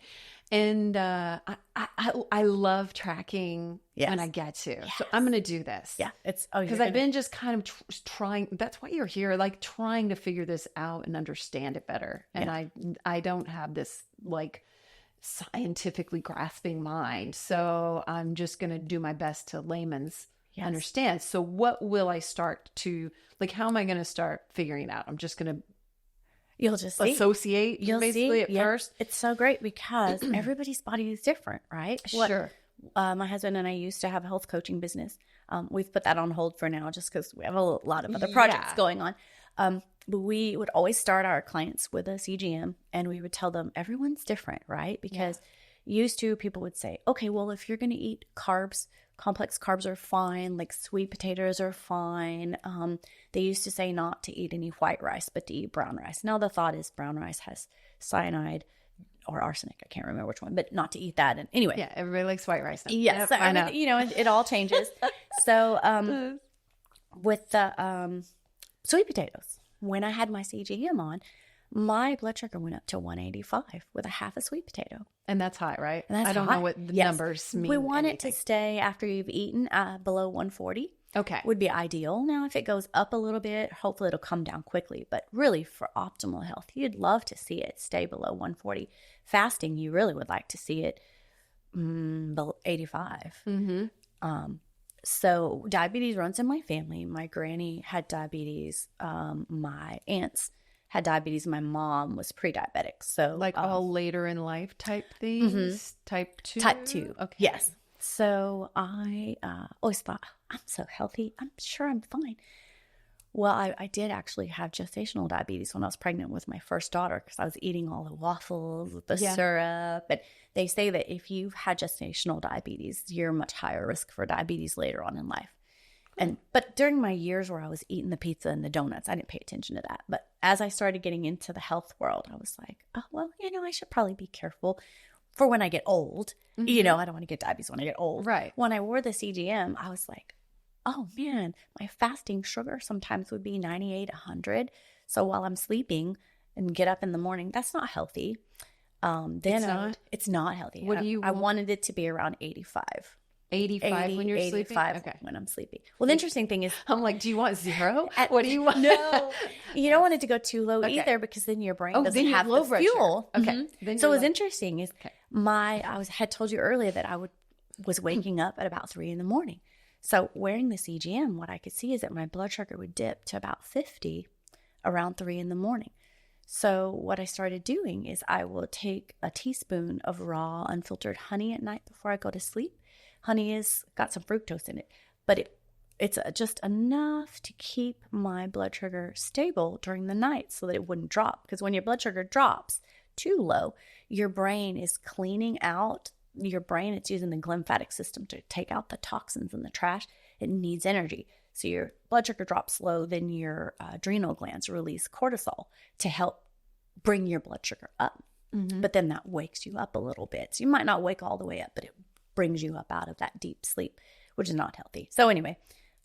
And I love tracking when I get to. So I'm going to do this. Yeah. Because I've been just kind of trying. That's why you're here, like trying to figure this out and understand it better. And I don't have this like scientifically grasping mind. So I'm just going to do my best to layman's understand. So what will I start to, like, how am I going to start figuring it out? I'm just going to You'll just associate basically at first. It's so great because everybody's body is different, right? Sure. My husband and I used to have a health coaching business. We've put that on hold for now just because we have a lot of other projects going on. But we would always start our clients with a CGM, and we would tell them everyone's different, right? Because used to, people would say, okay, well, if you're going to eat carbs, complex carbs are fine, like sweet potatoes are fine. They used to say not to eat any white rice, but to eat brown rice. Now the thought is brown rice has cyanide or arsenic. I can't remember which one, but not to eat that. And anyway. Yeah, everybody likes white rice now. Yes, I know. It all changes. So with the sweet potatoes, when I had my CGM on, my blood sugar went up to 185 with a half a sweet potato. And that's high, right? And that's I don't know what the numbers mean. We want it to stay after you've eaten below 140. Okay. would be ideal. Now, if it goes up a little bit, hopefully it'll come down quickly. But really, for optimal health, you'd love to see it stay below 140. Fasting, you really would like to see it below 85. So diabetes runs in my family. My granny had diabetes. My aunts had diabetes. My mom was pre-diabetic. So Like all later in life type things? Type 2? Type 2. Okay. Yes. So I always thought, I'm so healthy. I'm sure I'm fine. Well, I did actually have gestational diabetes when I was pregnant with my first daughter because I was eating all the waffles, the syrup. And they say that if you've had gestational diabetes, you're much higher risk for diabetes later on in life. But during my years where I was eating the pizza and the donuts, I didn't pay attention to that. But as I started getting into the health world, I was like, oh, well, I should probably be careful for when I get old. I don't want to get diabetes when I get old. Right. When I wore the CGM, I was like, oh man, my fasting sugar sometimes would be 98, 100. So while I'm sleeping and get up in the morning, that's not healthy. It's not healthy. What do you I wanted it to be around 85. 85 when you're 85 sleeping? Okay. when I'm sleeping. Well, the interesting thing is, I'm like, do you want 0? What do you want? No, you don't want it to go too low either because then your brain doesn't then you have low the blood fuel. sugar. Okay. Then So you're what's interesting is had told you earlier that I was waking up at about 3 in the morning. So wearing the CGM, what I could see is that my blood sugar would dip to about 50 around 3 in the morning. So what I started doing is I will take a teaspoon of raw unfiltered honey at night before I go to sleep. Honey has got some fructose in it, but it's just enough to keep my blood sugar stable during the night so that it wouldn't drop. Because when your blood sugar drops too low, your brain is cleaning out your brain. It's using the lymphatic system to take out the toxins and the trash. It needs energy. So your blood sugar drops low, then your adrenal glands release cortisol to help bring your blood sugar up. But then that wakes you up a little bit. So you might not wake all the way up, but it brings you up out of that deep sleep, which is not healthy. So anyway,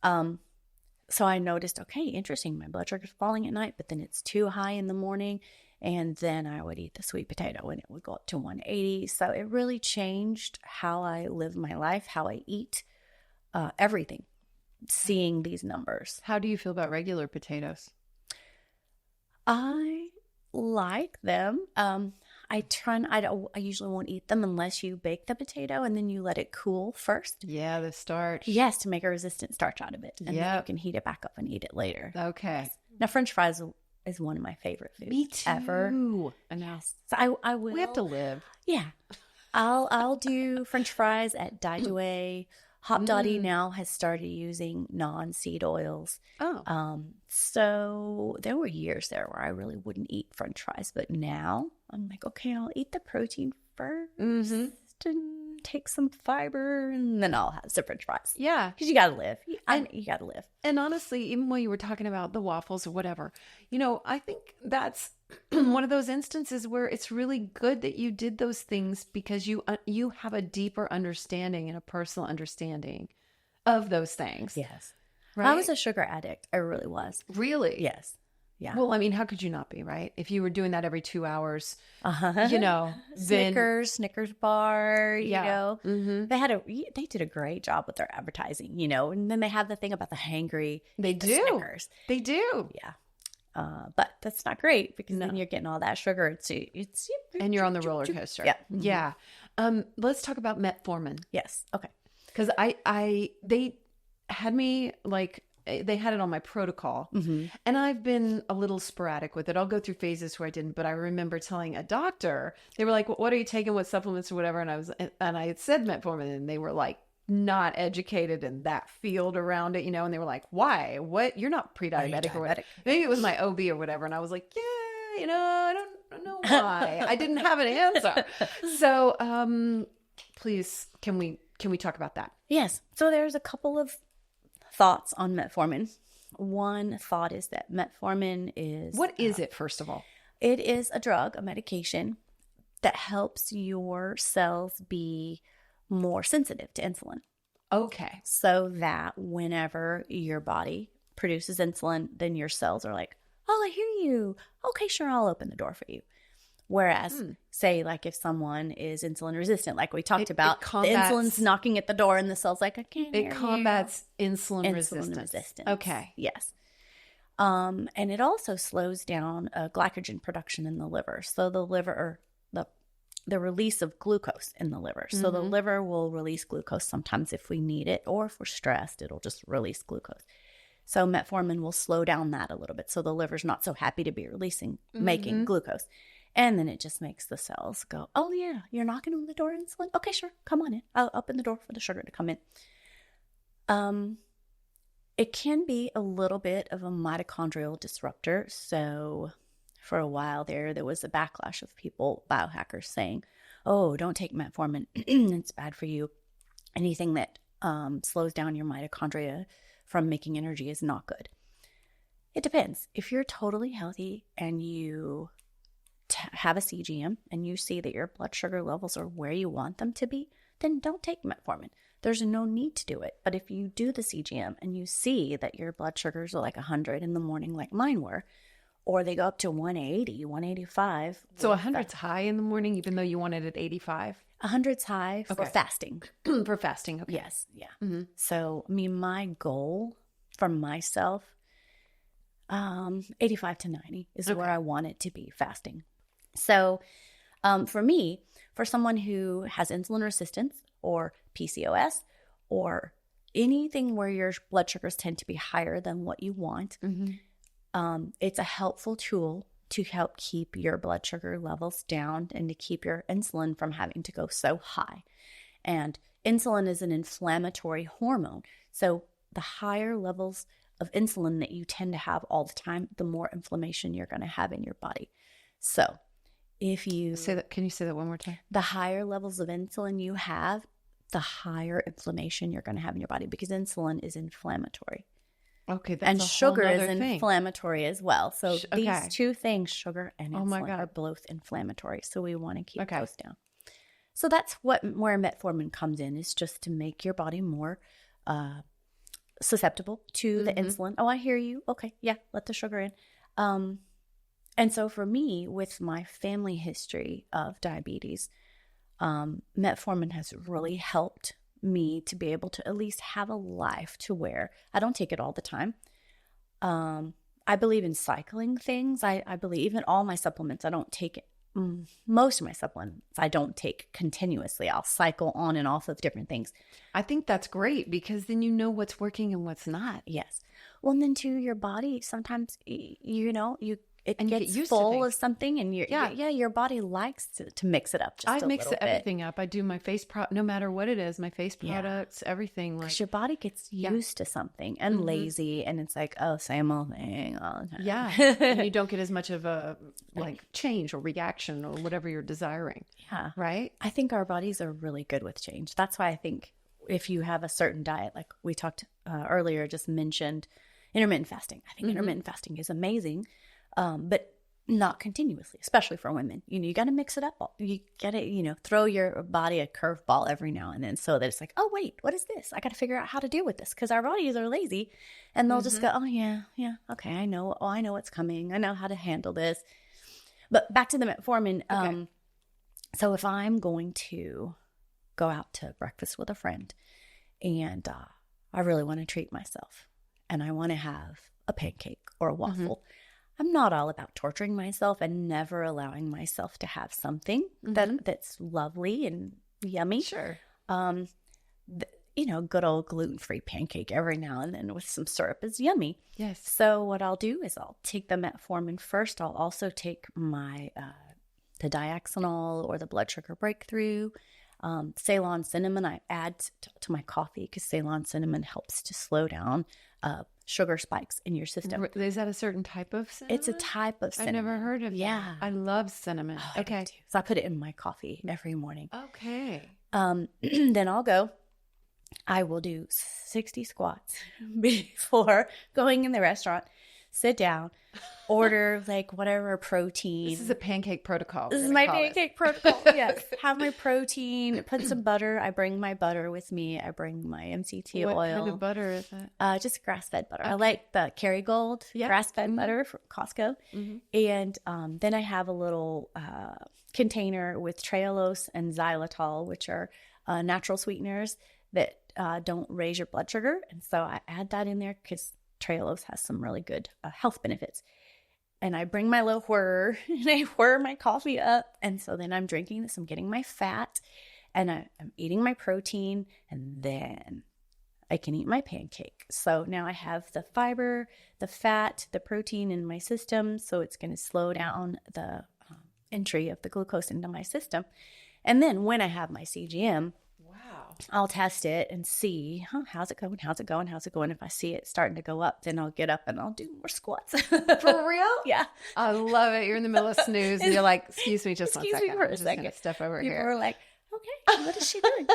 so I noticed, okay, interesting. My blood sugar's falling at night, but then it's too high in the morning. And then I would eat the sweet potato and it would go up to 180. So it really changed how I live my life, how I eat, everything, seeing these numbers. How do you feel about regular potatoes? I like them. I usually won't eat them unless you bake the potato and then you let it cool first. Yeah, the starch. Yes, to make a resistant starch out of it. And then you can heat it back up and eat it later. Okay. Now, French fries is one of my favorite foods. Me too. Ever. Yes. So I will. We have to live. Yeah. I'll do French fries at Daijiway. Hop Dottie now has started using non-seed oils. Oh. So there were years there where I really wouldn't eat French fries, but now I'm like, okay, I'll eat the protein first and take some fiber, and then I'll have some French fries. Yeah. Because you got to live. You got to live. And honestly, even when you were talking about the waffles or whatever, I think that's one of those instances where it's really good that you did those things because you have a deeper understanding and a personal understanding of those things. Yes. Right? I was a sugar addict. I really was. Really? Yes. Yeah. Well, I mean, how could you not be, right? If you were doing that every 2 hours, then Snickers bar, Mm-hmm. they did a great job with their advertising, and then they have the thing about the hangry. They do. Snickers. They do. Yeah. But that's not great because then you're getting all that sugar. It's and you're on the roller coaster. Yeah. Mm-hmm. Yeah. Let's talk about metformin. Yes. Okay. Because they had me they had it on my protocol, and I've been a little sporadic with it. I'll go through phases where I didn't, but I remember telling a doctor, they were like, well, what are you taking? What supplements or whatever? And I had said metformin, and they were like, not educated in that field around it, and they were like, why? What? You're not pre-diabetic or whatever. Maybe it was my OB or whatever. And I was like, yeah, I don't know why. I didn't have an answer. So, please, can we talk about that? Yes. So there's a couple of thoughts on metformin. One thought is that metformin is... What is it, first of all? It is a drug, a medication that helps your cells be more sensitive to insulin. Okay. So that whenever your body produces insulin, then your cells are like, oh, I hear you. Okay, sure, I'll open the door for you. Whereas, say, like if someone is insulin resistant, like we talked about, the combats- insulin's knocking at the door and the cell's like, I can't hear It you. combats insulin Insulin resistance. Okay. Yes. And it also slows down glycogen production in the liver. So the liver, or the release of glucose in the liver. So the liver will release glucose sometimes if we need it, or if we're stressed, it'll just release glucose. So metformin will slow down that a little bit. So the liver's not so happy to be making glucose. And then it just makes the cells go, oh yeah, you're knocking on the door, insulin? Okay, sure, come on in. I'll open the door for the sugar to come in. It can be a little bit of a mitochondrial disruptor. So for a while there was a backlash of people, biohackers, saying, oh, don't take metformin. It's bad for you. Anything that slows down your mitochondria from making energy is not good. It depends. If you're totally healthy and you have a CGM and you see that your blood sugar levels are where you want them to be, then don't take metformin. There's no need to do it. But if you do the CGM and you see that your blood sugars are like 100 in the morning like mine were, or they go up to 180, 185. So 100's high in the morning, even though you want it at 85? 100's high for fasting. For fasting, okay. Yes, yeah. So, I mean, my goal for myself, 85 to 90 is where I want it to be fasting. So, for me, for someone who has insulin resistance or PCOS or anything where your blood sugars tend to be higher than what you want, it's a helpful tool to help keep your blood sugar levels down and to keep your insulin from having to go so high. And insulin is an inflammatory hormone. So the higher levels of insulin that you tend to have all the time, the more inflammation you're going to have in your body. So if you say that, can you say that one more time? The higher levels of insulin you have, the higher inflammation you're going to have in your body, because insulin is inflammatory. Okay, that's and a sugar whole is nother thing. Inflammatory as well. So these two things, sugar and insulin, my God, are both inflammatory. So we want to keep Okay. those down. So that's where metformin comes in, is just to make your body more susceptible to the insulin. Oh, I hear you. Okay, yeah, let the sugar in. And so for me, with my family history of diabetes, metformin has really helped me to be able to at least have a life to where I don't take it all the time. I believe in cycling things. I believe in all my supplements. I don't take it. Most of my supplements I don't take continuously. I'll cycle on and off of different things. I think that's great, because then you know what's working and what's not. Yes. Well, and then too, your body sometimes, it And you gets get used to full things. of something, and your body likes to mix it up just a I mix little bit. everything up. I do my face no matter what it is, my face products, everything. Like, Because your body gets used to something and lazy, and it's like, oh, same old thing all the time. yeah, and you don't get as much of a change or reaction or whatever you're desiring. Yeah. Right? I think our bodies are really good with change. That's why I think if you have a certain diet, like we talked earlier, just mentioned intermittent fasting. I think intermittent fasting is amazing. But not continuously, especially for women. You got to mix it up. You got to, throw your body a curveball every now and then, so that it's like, oh, wait, what is this? I got to figure out how to deal with this, because our bodies are lazy, and they'll just go, oh, yeah, okay, I know. Oh, I know what's coming. I know how to handle this. But back to the metformin. Okay. So if I'm going to go out to breakfast with a friend, and I really want to treat myself, and I want to have a pancake or a waffle, I'm not all about torturing myself and never allowing myself to have something that's lovely and yummy. Sure. Good old gluten-free pancake every now and then with some syrup is yummy. Yes. So what I'll do is I'll take the metformin first. I'll also take my the Diaxanol or the blood sugar breakthrough. Ceylon cinnamon I add to my coffee, because Ceylon cinnamon helps to slow down sugar spikes in your system. Is that a certain type of cinnamon? It's a type of cinnamon. I've never heard of Yeah. that. I love cinnamon. Oh, I do okay. too. So I put it in my coffee every morning. Okay. Then I will do 60 squats before going in the restaurant. sit down, order like whatever protein. This is a pancake protocol. This is my pancake protocol. Yes. Have my protein, put some butter. I bring my butter with me. I bring my MCT oil. What kind of butter is it? Just grass-fed butter. Okay. I like the Kerrygold grass-fed butter from Costco. And then I have a little container with trehalose and xylitol, which are natural sweeteners that don't raise your blood sugar. And so I add that in there because trehalose has some really good health benefits. And I bring my little whir and I whir my coffee up. And so then I'm drinking this. I'm getting my fat and I'm eating my protein. And then I can eat my pancake. So now I have the fiber, the fat, the protein in my system. So it's going to slow down the entry of the glucose into my system. And then when I have my CGM, I'll test it and see, how's it going? How's it going? How's it going? If I see it starting to go up, then I'll get up and I'll do more squats. For real? Yeah. I love it. You're in the middle of snooze and you're like, excuse me just one second. Excuse me for a second. I'm just gonna step over People here. are like, okay, what is she doing?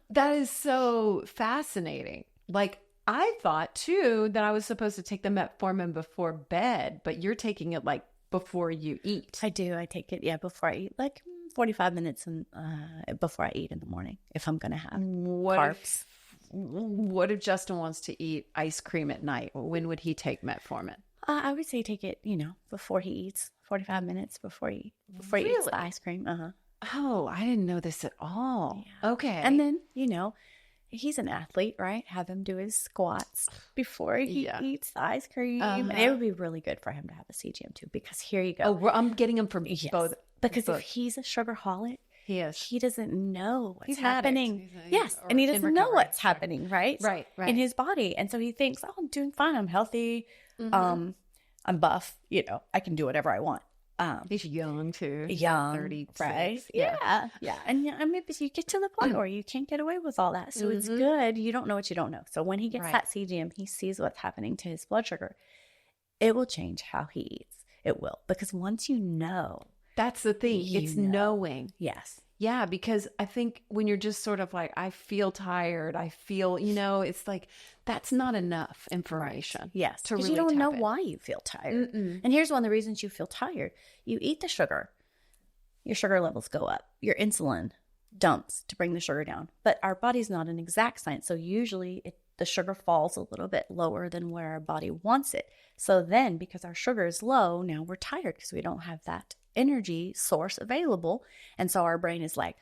That is so fascinating. Like, I thought too that I was supposed to take the metformin before bed, but you're taking it like before you eat. I do. I take it, before I eat, like 45 minutes before I eat in the morning, if I'm going to have carbs. What if Justin wants to eat ice cream at night? When would he take metformin? I would say take it, before he eats, 45 minutes before he eats the ice cream. Oh, I didn't know this at all. Yeah. Okay. And then, he's an athlete, right? Have him do his squats before he eats the ice cream. And it would be really good for him to have a CGM too, because here you go. Oh, I'm getting him from both. Because if he's a sugarholic, he doesn't know what's he's happening. And he doesn't know what's happening, right? Right. In his body. And so he thinks, I'm doing fine. I'm healthy. I'm buff. I can do whatever I want. He's young too. 36. Right? Yeah. And maybe you get to the point where you can't get away with all that. So it's good. You don't know what you don't know. So when he gets that CGM, he sees what's happening to his blood sugar. It will change how he eats. It will. Because once you know. That's the thing. It's knowing. Yes. Yeah, because I think when you're just sort of like, I feel tired, I feel, it's like, that's not enough information. Right. Yes. Because really you don't know why you feel tired. And here's one of the reasons you feel tired. You eat the sugar. Your sugar levels go up. Your insulin dumps to bring the sugar down. But our body's not an exact science. So usually the sugar falls a little bit lower than where our body wants it. So then because our sugar is low, now we're tired because we don't have that energy source available. And so our brain is like,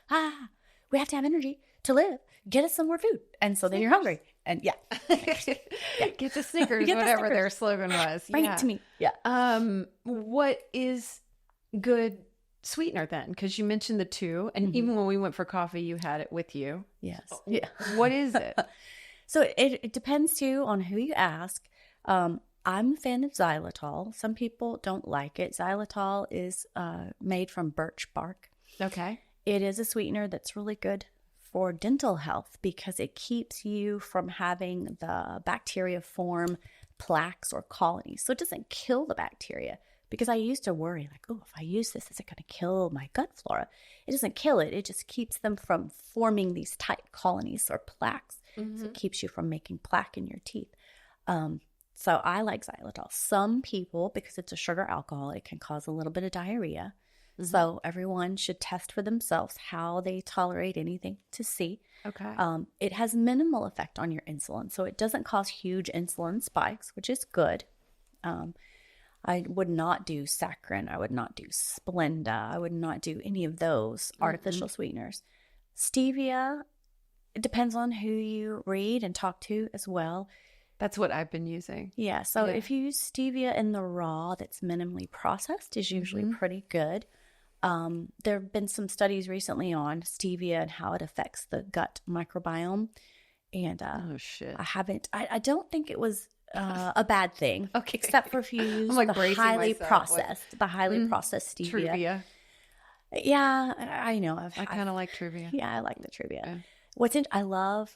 we have to have energy to live. Get us some more food. And so then you're hungry. And get the Snickers, whatever their slogan was. Bring it to me. Yeah. What is good sweetener then? Because you mentioned the two. And even when we went for coffee, you had it with you. Yes. Yeah. What is it? So it depends too on who you ask. I'm a fan of xylitol. Some people don't like it. Xylitol is made from birch bark. Okay. It is a sweetener that's really good for dental health because it keeps you from having the bacteria form plaques or colonies. So it doesn't kill the bacteria, because I used to worry like, if I use this, is it going to kill my gut flora? It doesn't kill it. It just keeps them from forming these tight colonies or plaques. So it keeps you from making plaque in your teeth. So I like xylitol. Some people, because it's a sugar alcohol, it can cause a little bit of diarrhea. So everyone should test for themselves how they tolerate anything to see. Okay. It has minimal effect on your insulin. So it doesn't cause huge insulin spikes, which is good. I would not do saccharin. I would not do Splenda. I would not do any of those artificial sweeteners. Stevia, it depends on who you read and talk to as well. That's what I've been using. Yeah. So if you use stevia in the raw that's minimally processed is usually pretty good. There have been some studies recently on stevia and how it affects the gut microbiome. And I don't think it was a bad thing. Okay. Except for if you use the highly processed stevia. Truvia. Yeah, I know. I kind of like Truvia. Yeah, I like the Truvia. Yeah. I love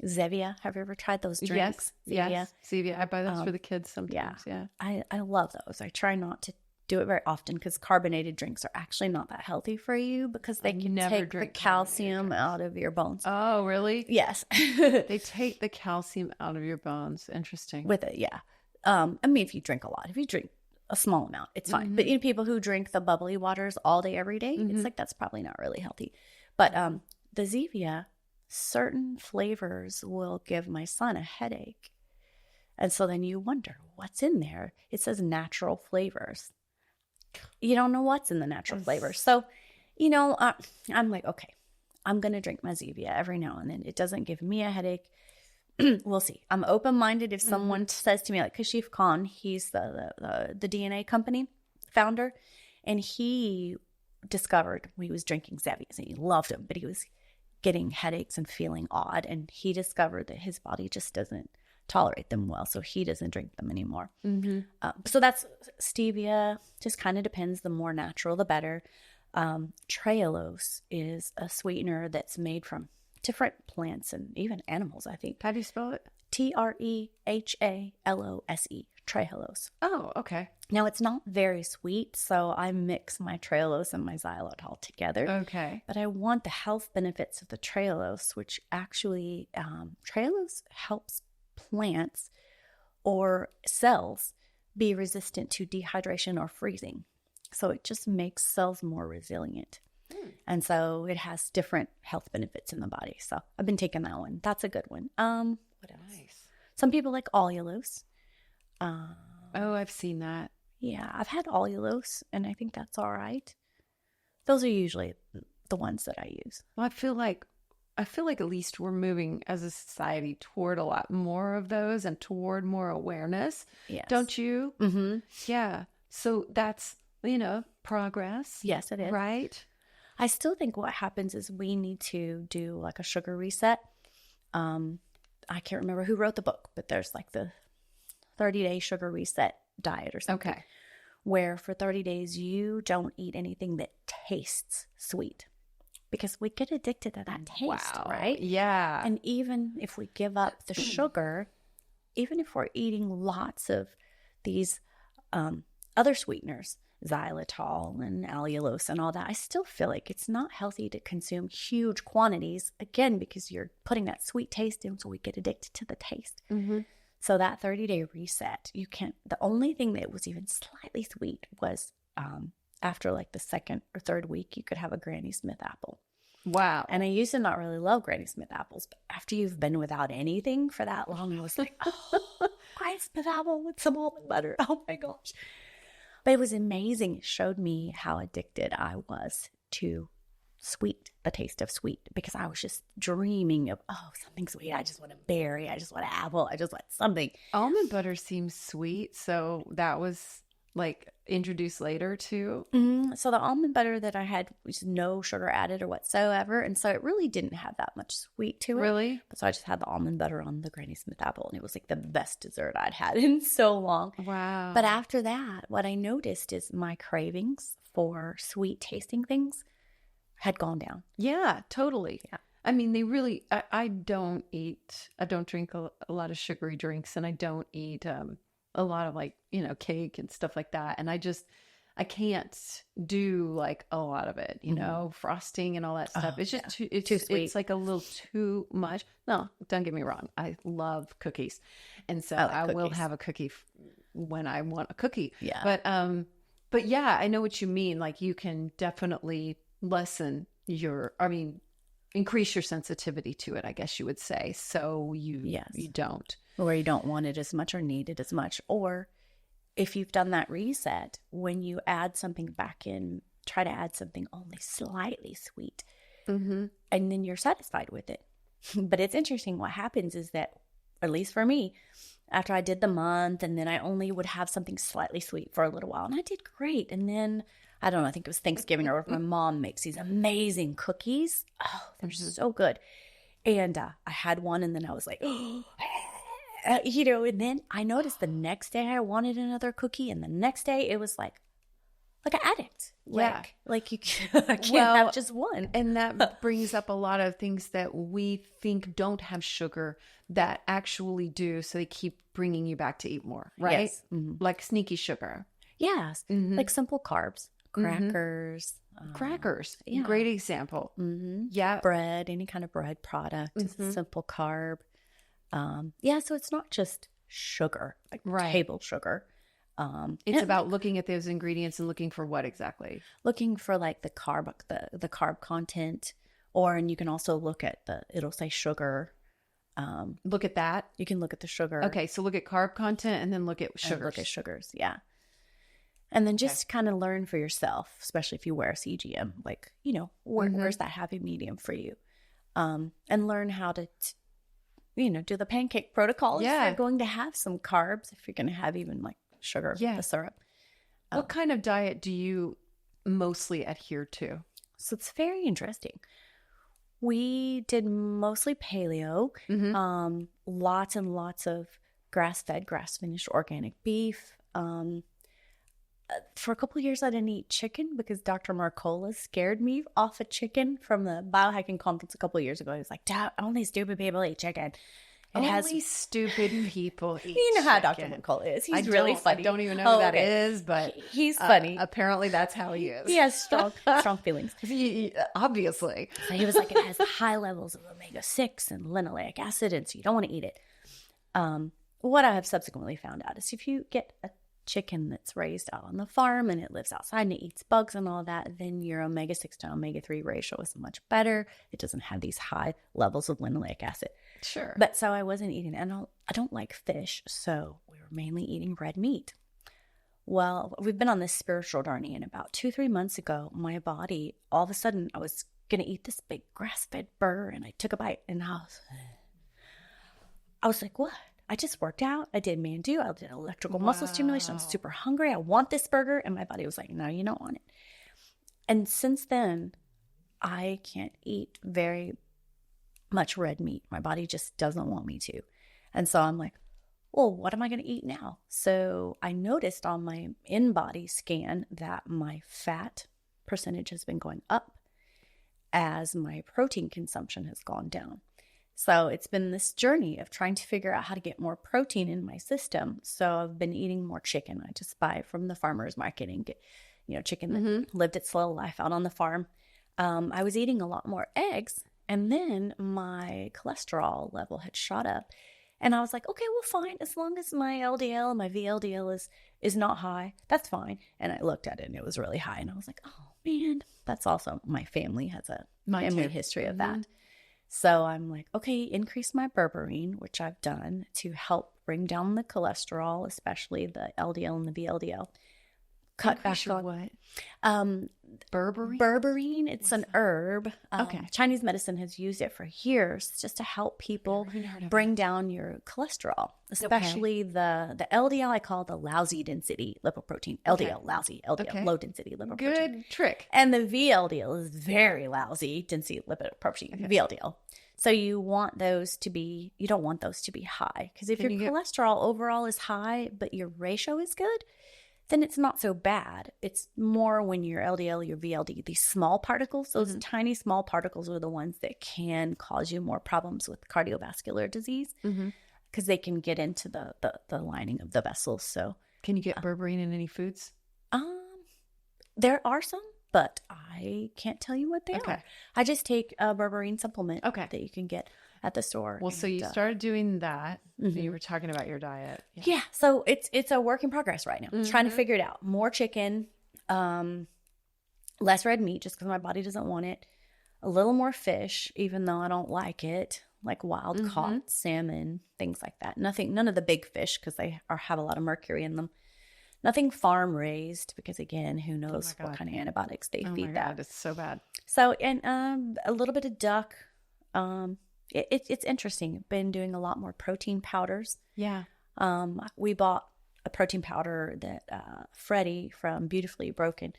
Zevia. Have you ever tried those drinks? Yes. Zevia. I buy those for the kids sometimes. Yeah. I love those. I try not to do it very often because carbonated drinks are actually not that healthy for you because they can take the calcium out of your bones. Oh, really? Yes. They take the calcium out of your bones. Interesting. With it, yeah. I mean, if you drink a lot, if you drink a small amount, it's fine. But people who drink the bubbly waters all day, every day, it's like, that's probably not really healthy. But the Zevia, certain flavors will give my son a headache. And so then you wonder what's in there. It says natural flavors. You don't know what's in the natural flavors. So, I'm like, okay, I'm going to drink my Zevia every now and then. It doesn't give me a headache. We'll see. I'm open-minded if someone says to me, like Kashif Khan, he's the DNA company founder, and he discovered when he was drinking Zevias, and he loved them, but he was getting headaches and feeling odd, and he discovered that his body just doesn't tolerate them well, so he doesn't drink them anymore. So that's stevia. Just kind of depends. The more natural, the better. Trehalose is a sweetener that's made from different plants and even animals, I think. How do you spell it? Trehalose. Trehalose. Oh, okay. Now, it's not very sweet, so I mix my trehalose and my xylitol together. Okay. But I want the health benefits of the trehalose, which actually, trehalose helps plants or cells be resistant to dehydration or freezing. So it just makes cells more resilient. And so it has different health benefits in the body. So I've been taking that one. That's a good one. What else? Nice. Some people like allulose. Oh, I've seen that. Yeah, I've had allulose, and I think that's all right. Those are usually the ones that I use. Well, I feel like at least we're moving as a society toward a lot more of those and toward more awareness. Yes. Don't you? Mm-hmm. Yeah. So that's, progress. Yes, it is. Right? I still think what happens is we need to do like a sugar reset. I can't remember who wrote the book, but there's like the 30-day sugar reset diet or something. Okay. Where for 30 days you don't eat anything that tastes sweet. Because we get addicted to that taste, right? Yeah. And even if we give up the sugar, even if we're eating lots of these other sweeteners, xylitol and allulose and all that, I still feel like it's not healthy to consume huge quantities, again, because you're putting that sweet taste in, so we get addicted to the taste. So that 30-day reset, the only thing that was even slightly sweet was after like the second or third week, you could have a Granny Smith apple. Wow. And I used to not really love Granny Smith apples, but after you've been without anything for that long, I was like, oh, Granny Smith apple with some almond butter. Oh my gosh. But it was amazing. It showed me how addicted I was to sweet, the taste of sweet, because I was just dreaming of, something sweet. I just want a berry. I just want an apple. I just want something. Almond butter seems sweet. So that was like introduced later too. So the almond butter that I had was no sugar added or whatsoever. And so it really didn't have that much sweet to it. Really? But so I just had the almond butter on the Granny Smith apple, and it was like the best dessert I'd had in so long. Wow. But after that, what I noticed is my cravings for sweet tasting things had gone down. Yeah, totally. Yeah. I mean, they really, I don't drink a lot of sugary drinks, and I don't eat a lot of like, cake and stuff like that. And I can't do like a lot of it, frosting and all that stuff. It's just too sweet. It's like a little too much. No, don't get me wrong. I love cookies. And so I will have a cookie when I want a cookie. Yeah. But yeah, I know what you mean. Like you can definitely increase your sensitivity to it, I guess you would say. So you don't. Or you don't want it as much or need it as much. Or if you've done that reset, when you add something back in, try to add something only slightly sweet. And then you're satisfied with it. But it's interesting. What happens is that, at least for me, after I did the month, and then I only would have something slightly sweet for a little while. And I did great. And then, I don't know, I think it was Thanksgiving or my mom makes these amazing cookies. Oh, they're so good. And I had one, and then I was like, and then I noticed the next day I wanted another cookie, and the next day it was like an addict. Yeah. Like you can't have just one. And that brings up a lot of things that we think don't have sugar that actually do. So they keep bringing you back to eat more, right? Yes. Mm-hmm. Like sneaky sugar. Yes. Mm-hmm. Like simple carbs, crackers. Crackers. Yeah. Great example. Mm-hmm. Yeah. Bread, any kind of bread product, simple carb. So it's not just sugar, like Right. table sugar. It's And about looking at those ingredients and looking for what exactly? looking for like the carb content, and you can also look at it'll say sugar. Look at that. You can look at the sugar. Okay, so look at carb content and then look at And sugars. look at sugars, yeah. And then just kind of learn for yourself, especially if you wear a CGM, like, where's that happy medium for you? And learn how to, do the pancake protocol. Yeah. If you're going to have some carbs, if you're going to have even like sugar, the syrup. What kind of diet do you mostly adhere to? So it's very interesting. We did mostly paleo, lots and lots of grass-fed, grass-finished organic beef. For a couple of years, I didn't eat chicken because Dr. Marcola scared me off of chicken from the biohacking conference a couple of years ago. He was like, only stupid people eat chicken. Only stupid people eat You know how chicken. Dr. Marcola is. He's really funny. I don't even know who that is, but he's funny. Apparently that's how he is. He has strong feelings. Obviously. So he was like, it has high levels of omega-6 and linoleic acid, and so you don't want to eat it. What I have subsequently found out is if you get a chicken that's raised out on the farm and it lives outside and it eats bugs and all that, then your omega-6 to omega-3 ratio is much better. It doesn't have these high levels of linoleic acid. Sure. But so I wasn't eating, and I don't like fish, so we were mainly eating red meat. Well, we've been on this spiritual journey, and about 2-3 months ago, my body, all of a sudden, I was going to eat this big grass-fed burger, and I took a bite, and I was like, what? I just worked out. I did Mandu. I did electrical muscle stimulation. I'm super hungry. I want this burger. And my body was like, no, you don't want it. And since then, I can't eat very much red meat. My body just doesn't want me to. And so I'm like, well, what am I going to eat now? So I noticed on my in-body scan that my fat percentage has been going up as my protein consumption has gone down. So it's been this journey of trying to figure out how to get more protein in my system. So I've been eating more chicken. I just buy from the farmer's market and get, chicken that lived its slow life out on the farm. I was eating a lot more eggs, and then my cholesterol level had shot up. And I was like, okay, well, fine. As long as my LDL and my VLDL is not high, that's fine. And I looked at it and it was really high. And I was like, oh, man, that's also, my family has a family history of that. So I'm like, okay, increase my berberine, which I've done to help bring down the cholesterol, especially the LDL and the VLDL. Cut back on what? Berberine. Berberine. It's an herb. Okay. Chinese medicine has used it for years just to help people bring down your cholesterol, especially the LDL. I call the lousy density lipoprotein. LDL, lousy. LDL, low density lipoprotein. Good trick. And the VLDL is very lousy density lipoprotein. VLDL. So you don't want those to be high, because if your cholesterol overall is high, but your ratio is good, then it's not so bad. It's more when your LDL, your VLD, these small particles, those tiny small particles are the ones that can cause you more problems with cardiovascular disease, because they can get into the lining of the vessels. So can you get berberine in any foods? There are some, but I can't tell you what they are. I just take a berberine supplement that you can get at the store. Well, so you started doing that. You were talking about your diet. Yeah. So it's a work in progress right now. Trying to figure it out. More chicken, less red meat, just because my body doesn't want it. A little more fish, even though I don't like it, like wild caught salmon, things like that. None of the big fish, because they have a lot of mercury in them. Nothing farm raised, because again, who knows what kind of antibiotics they feed that. It's so bad. So, and a little bit of duck. It's interesting. Been doing a lot more protein powders. Yeah. We bought a protein powder that Freddie from Beautifully Broken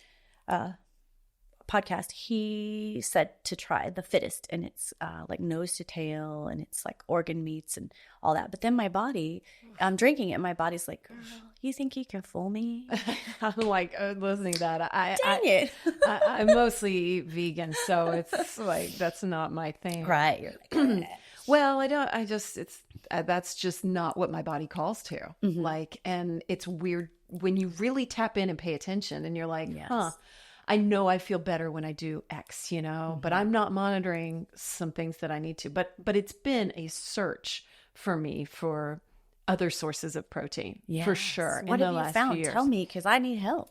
podcast, he said to try the Fittest, and it's like nose to tail, and it's like organ meats and all that. But then my body, I'm drinking it, and my body's like, girl, you think you can fool me? I'm like listening to that. Dang it. I mostly eat vegan, so it's like, that's not my thing. Right. You're like, well, that's just not what my body calls to. Like, and it's weird when you really tap in and pay attention, and you're like, I know I feel better when I do X, but I'm not monitoring some things that I need to. But it's been a search for me for other sources of protein for sure. What in have the you last found? few years. Tell me, because I need help.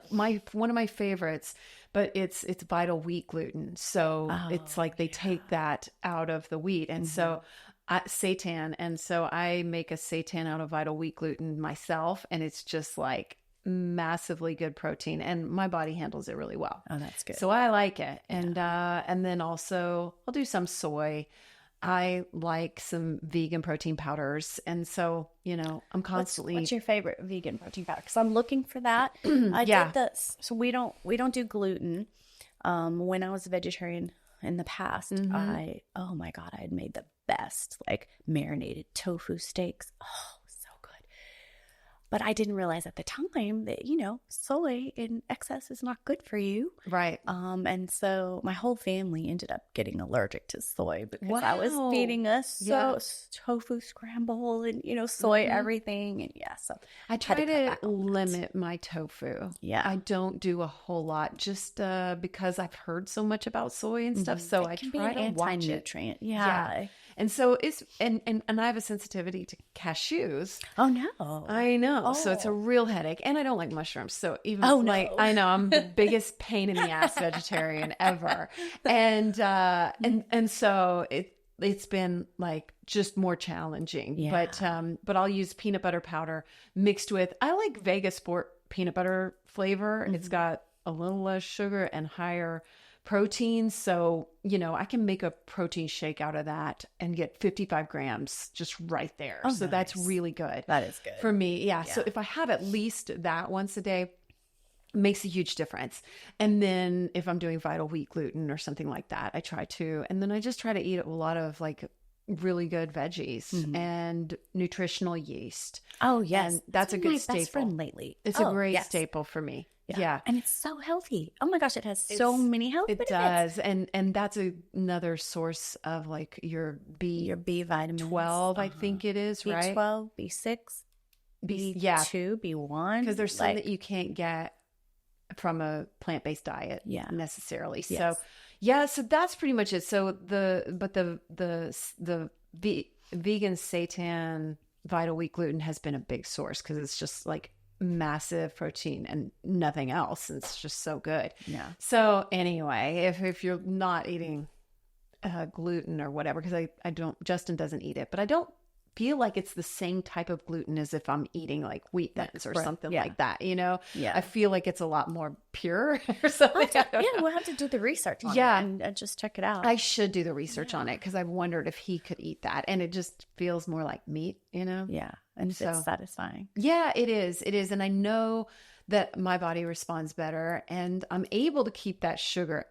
One of my favorites, but it's vital wheat gluten. So it's like they take that out of the wheat. And so seitan. And so I make a seitan out of vital wheat gluten myself. And it's just like massively good protein, and my body handles it really well. Oh, that's good. So I like it. And then also I'll do some soy. I like some vegan protein powders. And so, I'm constantly. What's your favorite vegan protein powder? Because I'm looking for that. I did this. So we don't do gluten. When I was a vegetarian in the past, oh my God, I had made the best like marinated tofu steaks. Oh, so good. But I didn't realize at the time that, soy in excess is not good for you. Right. And so my whole family ended up getting allergic to soy because I was feeding us tofu scramble and, soy everything. And so I try to limit my tofu. Yeah. I don't do a whole lot just because I've heard so much about soy and stuff. So I try to watch it. Anti-nutrient. Yeah. And so and I have a sensitivity to cashews. Oh no. I know. Oh. So it's a real headache. And I don't like mushrooms. So even no. I know I'm the biggest pain in the ass vegetarian ever. And so it's been like just more challenging. Yeah. But I'll use peanut butter powder mixed with, I like Vega Sport peanut butter flavor. It's got a little less sugar and higher protein. So, I can make a protein shake out of that and get 55 grams just right there. Oh, so nice. That's really good. That is good. For me. Yeah. So if I have at least that once a day, it makes a huge difference. And then if I'm doing vital wheat gluten or something like that, I try to, and then I just try to eat a lot of like really good veggies and nutritional yeast. Oh yes. And that's a good my staple. Best friend lately. It's a great staple for me. Yeah. And it's so healthy. Oh my gosh, it has so many health benefits. It does. And that's another source of like your B vitamins. 12, I think it is, right? B12, B6, B2, B1. Because there's some that you can't get from a plant-based diet necessarily. Yes. So so that's pretty much it. So the vegan seitan vital wheat gluten has been a big source because it's just like massive protein and nothing else. It's just so good. Yeah. So anyway, if you're not eating gluten or whatever, because I don't, Justin doesn't eat it, but I don't feel like it's the same type of gluten as if I'm eating like wheat thins or something like that. Yeah. I feel like it's a lot more pure or something. We'll have to do the research on it and just check it out. I should do the research on it because I've wondered if he could eat that, and it just feels more like meat, Yeah. And it's satisfying. Yeah, it is. It is. And I know that my body responds better, and I'm able to keep that sugar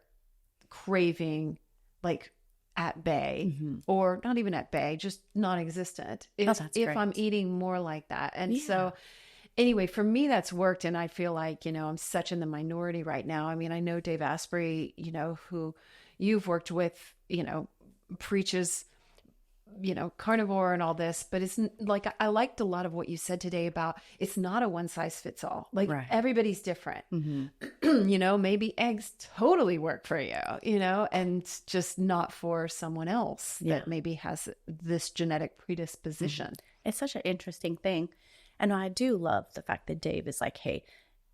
craving like at bay, or not even at bay, just non-existent if I'm eating more like that. And so anyway, for me, that's worked. And I feel like, I'm such in the minority right now. I mean, I know Dave Asprey, who you've worked with, preaches, carnivore and all this, but it's like, I liked a lot of what you said today about it's not a one size fits all. Like everybody's different, maybe eggs totally work for you, and just not for someone else that maybe has this genetic predisposition. It's such an interesting thing. And I do love the fact that Dave is like, hey,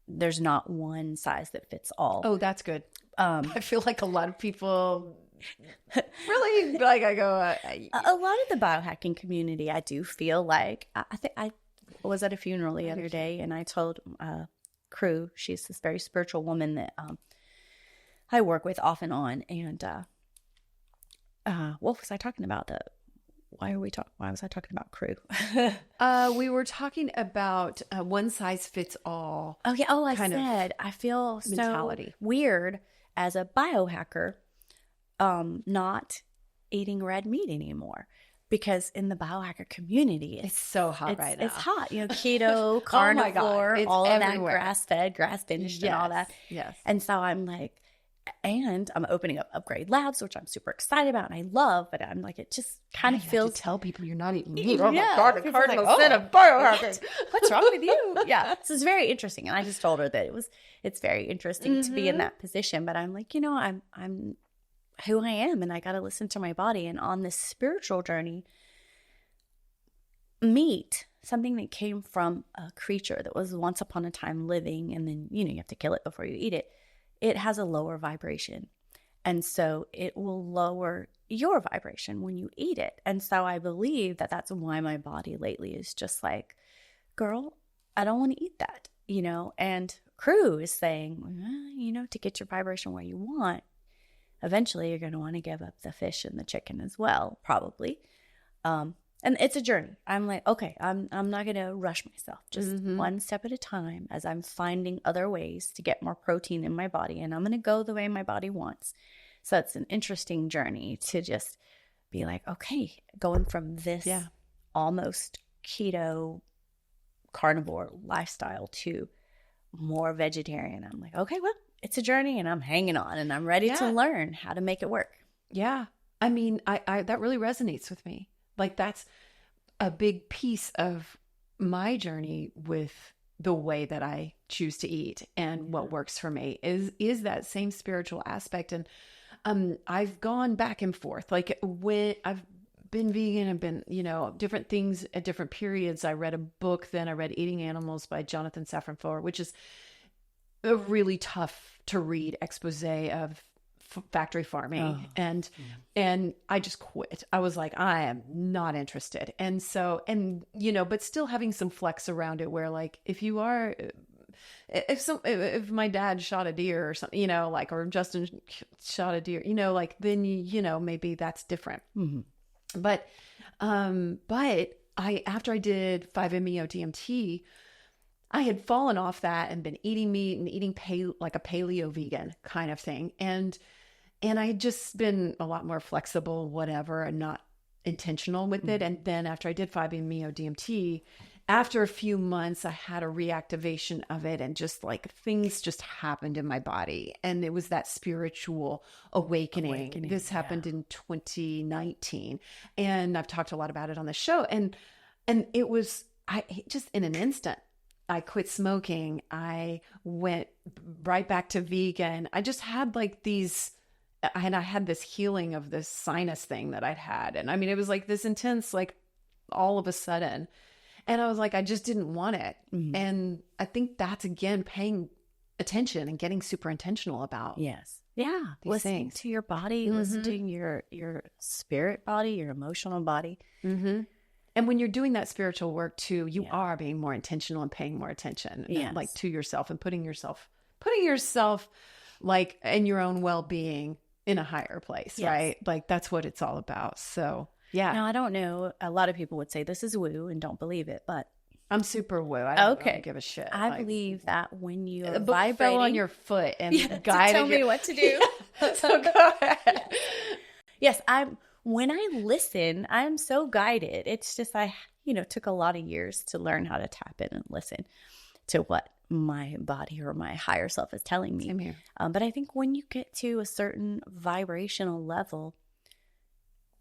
there's not one size that fits all. Oh, that's good. I feel like a lot of people really like I go a lot of the biohacking community, I do feel like I think I was at a funeral the other day, and I told Crew, she's this very spiritual woman that I work with off and on, and what was I talking about? Why was I talking about Crew? We were talking about one size fits all. Oh yeah. Oh, I said I feel mentality. So weird as a biohacker, not eating red meat anymore, because in the biohacker community, it's so hot right now. It's hot, keto, carnivore, all of that, grass-fed, grass-finished, and all that. Yes. And so I'm like, and I'm opening up Upgrade Labs, which I'm super excited about and I love, but I'm like, it just kind of feels. To tell people you're not eating meat. Oh my God, a cardinal like, sin of biohacking. What's wrong with you? Yeah. So it's very interesting. And I just told her that it's very interesting to be in that position. But I'm like, I'm who I am, and I got to listen to my body. And on this spiritual journey, meat, something that came from a creature that was once upon a time living, and then, you have to kill it before you eat it, it has a lower vibration. And so it will lower your vibration when you eat it. And so I believe that that's why my body lately is just like, girl, I don't want to eat that, and crew is saying, to get your vibration where you want, eventually you're going to want to give up the fish and the chicken as well, probably. And it's a journey. I'm like, okay, I'm not going to rush myself, just one step at a time as I'm finding other ways to get more protein in my body. And I'm going to go the way my body wants. So it's an interesting journey to just be like, okay, going from this almost keto carnivore lifestyle to more vegetarian. I'm like, okay, well, it's a journey and I'm hanging on and I'm ready to learn how to make it work. Yeah. I mean, I that really resonates with me. Like that's a big piece of my journey with the way that I choose to eat and what works for me is that same spiritual aspect. And I've gone back and forth. Like when I've been vegan, I've been, different things at different periods. I read a book, then I read Eating Animals by Jonathan Safran Foer, which is a really tough to read expose of factory farming. And I just quit. I was like, I am not interested. And so, but still having some flex around it where like, if my dad shot a deer or something, or Justin shot a deer, then, maybe that's different. Mm-hmm. But after I did 5-MeO DMT, I had fallen off that and been eating meat and eating like a paleo vegan kind of thing. And I had just been a lot more flexible, whatever, and not intentional with it. And then after I did 5-MeO DMT, after a few months, I had a reactivation of it and just like things just happened in my body. And it was that spiritual awakening. This happened in 2019. And I've talked a lot about it on the show. And it was, just in an instant, I quit smoking. I went right back to vegan. I just had like I had this healing of this sinus thing that I'd had. And I mean, it was like this intense, like all of a sudden. And I was like, I just didn't want it. Mm-hmm. And I think that's, again, paying attention and getting super intentional about. Yes. Yeah. Listening to your body, listening to your spirit body, your emotional body. Mm-hmm. And when you're doing that spiritual work too, you are being more intentional and paying more attention, like to yourself and putting yourself like in your own well-being in a higher place, right? Like that's what it's all about. So yeah. Now, I don't know. A lot of people would say this is woo and don't believe it, but I'm super woo. I don't give a shit. I believe that when you are vibrating, fell on your foot and guided tell me what to do. So go ahead. Yes, when I listen, I'm so guided. It's just I took a lot of years to learn how to tap in and listen to what my body or my higher self is telling me. Same here. But I think when you get to a certain vibrational level,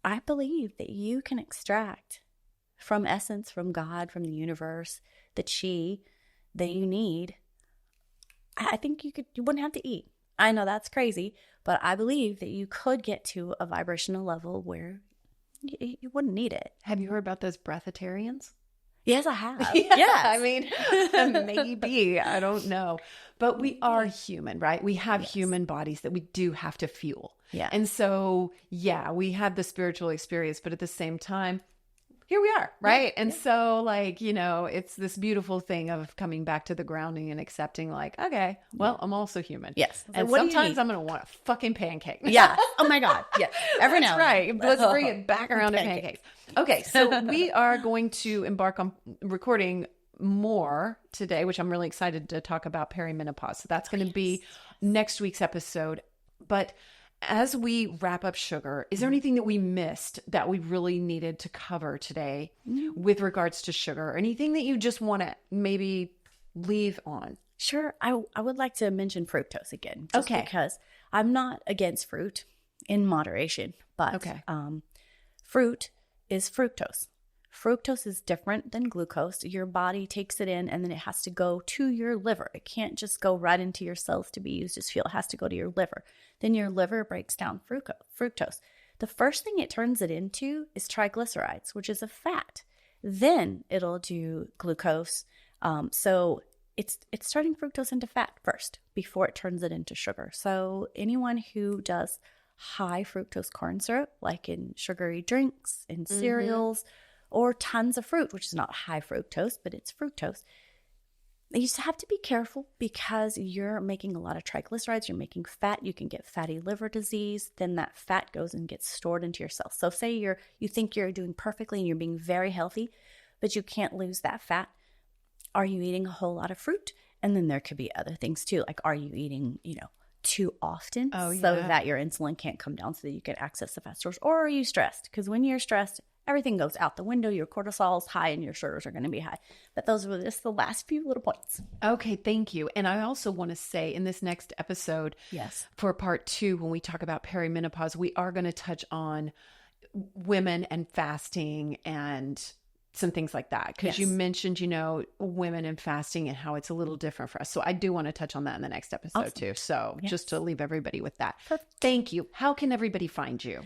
I believe that you can extract from essence, from God, from the universe, the chi that you need. I think you wouldn't have to eat. I know that's crazy, but I believe that you could get to a vibrational level where you wouldn't need it. Have you heard about those breatharians? Yes, I have. Yes. I mean, maybe, I don't know. But we are human, right? We have human bodies that we do have to fuel. Yeah. And so, we had the spiritual experience, but at the same time, here we are, right? And so like, it's this beautiful thing of coming back to the grounding and accepting like, okay, well, I'm also human. Yes. And sometimes I'm going to want a fucking pancake. Yeah. Oh my God. Yes. Every now. That's right. Let's bring it back around to pancakes. Okay. So we are going to embark on recording more today, which I'm really excited to talk about perimenopause. So that's going to be next week's episode. But as we wrap up sugar, is there anything that we missed that we really needed to cover today with regards to sugar? Or anything that you just want to maybe leave on? Sure. I would like to mention fructose again. Because I'm not against fruit in moderation, but fruit is fructose. Fructose is different than glucose. Your body takes it in and then it has to go to your liver. It can't just go right into your cells to be used as fuel. It has to go to your liver. Then your liver breaks down fructose. The first thing it turns it into is triglycerides, which is a fat. Then it'll do glucose. So it's turning fructose into fat first before it turns it into sugar. So anyone who does high fructose corn syrup, like in sugary drinks, in cereals, or tons of fruit, which is not high fructose, but it's fructose, you just have to be careful because you're making a lot of triglycerides, you're making fat, you can get fatty liver disease, then that fat goes and gets stored into your cells. So say you think you're doing perfectly and you're being very healthy, but you can't lose that fat. Are you eating a whole lot of fruit? And then there could be other things too, like are you eating, too often so that your insulin can't come down so that you can access the fat stores? Or are you stressed? Because when you're stressed, everything goes out the window. Your cortisol is high and your sugars are going to be high. But those were just the last few little points. Okay, thank you. And I also want to say in this next episode, for part 2, when we talk about perimenopause, we are going to touch on women and fasting and some things like that. Because you mentioned, women and fasting and how it's a little different for us. So I do want to touch on that in the next episode too. So just to leave everybody with that. Perfect. Thank you. How can everybody find you?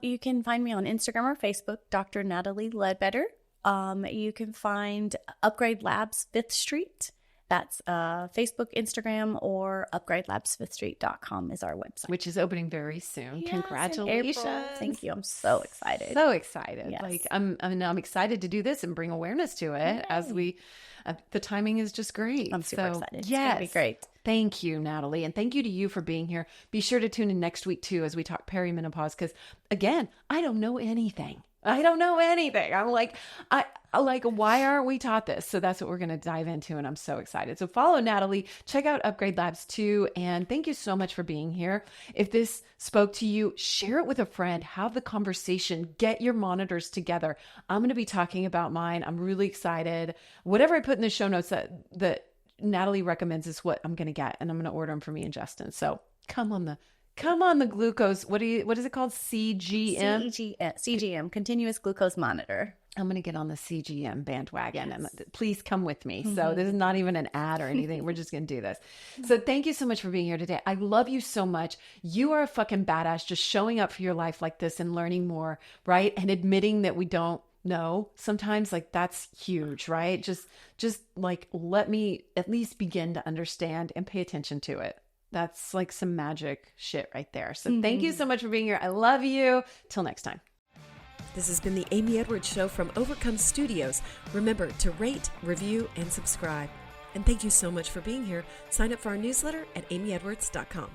You can find me on Instagram or Facebook, Dr. Natalie Ledbetter. You can find Upgrade Labs 5th Street. That's Facebook, Instagram, or upgradelabs5thstreet.com is our website. Which is opening very soon. Yes, congratulations. Thank you. I'm so excited. So excited. Yes. Like I'm excited to do this and bring awareness to it as we, the timing is just great. I'm super excited. Yes. It's going to be great. Thank you, Natalie. And thank you to you for being here. Be sure to tune in next week too, as we talk perimenopause. Because again, I don't know anything. I'm like, why aren't we taught this? So that's what we're going to dive into. And I'm so excited. So follow Natalie, check out Upgrade Labs too. And thank you so much for being here. If this spoke to you, share it with a friend, have the conversation, get your monitors together. I'm going to be talking about mine. I'm really excited. Whatever I put in the show notes that Natalie recommends is what I'm going to get. And I'm going to order them for me and Justin. So come on the glucose. What is it called? CGM, continuous glucose monitor. I'm going to get on the CGM bandwagon and please come with me. So this is not even an ad or anything. We're just going to do this. So thank you so much for being here today. I love you so much. You are a fucking badass, just showing up for your life like this and learning more, right? And admitting that we don't know sometimes, like that's huge, right? Just like, let me at least begin to understand and pay attention to it. That's like some magic shit right there. So thank you so much for being here. I love you. Till next time. This has been the Amy Edwards Show from Overcome Studios. Remember to rate, review, and subscribe. And thank you so much for being here. Sign up for our newsletter at amyedwards.com.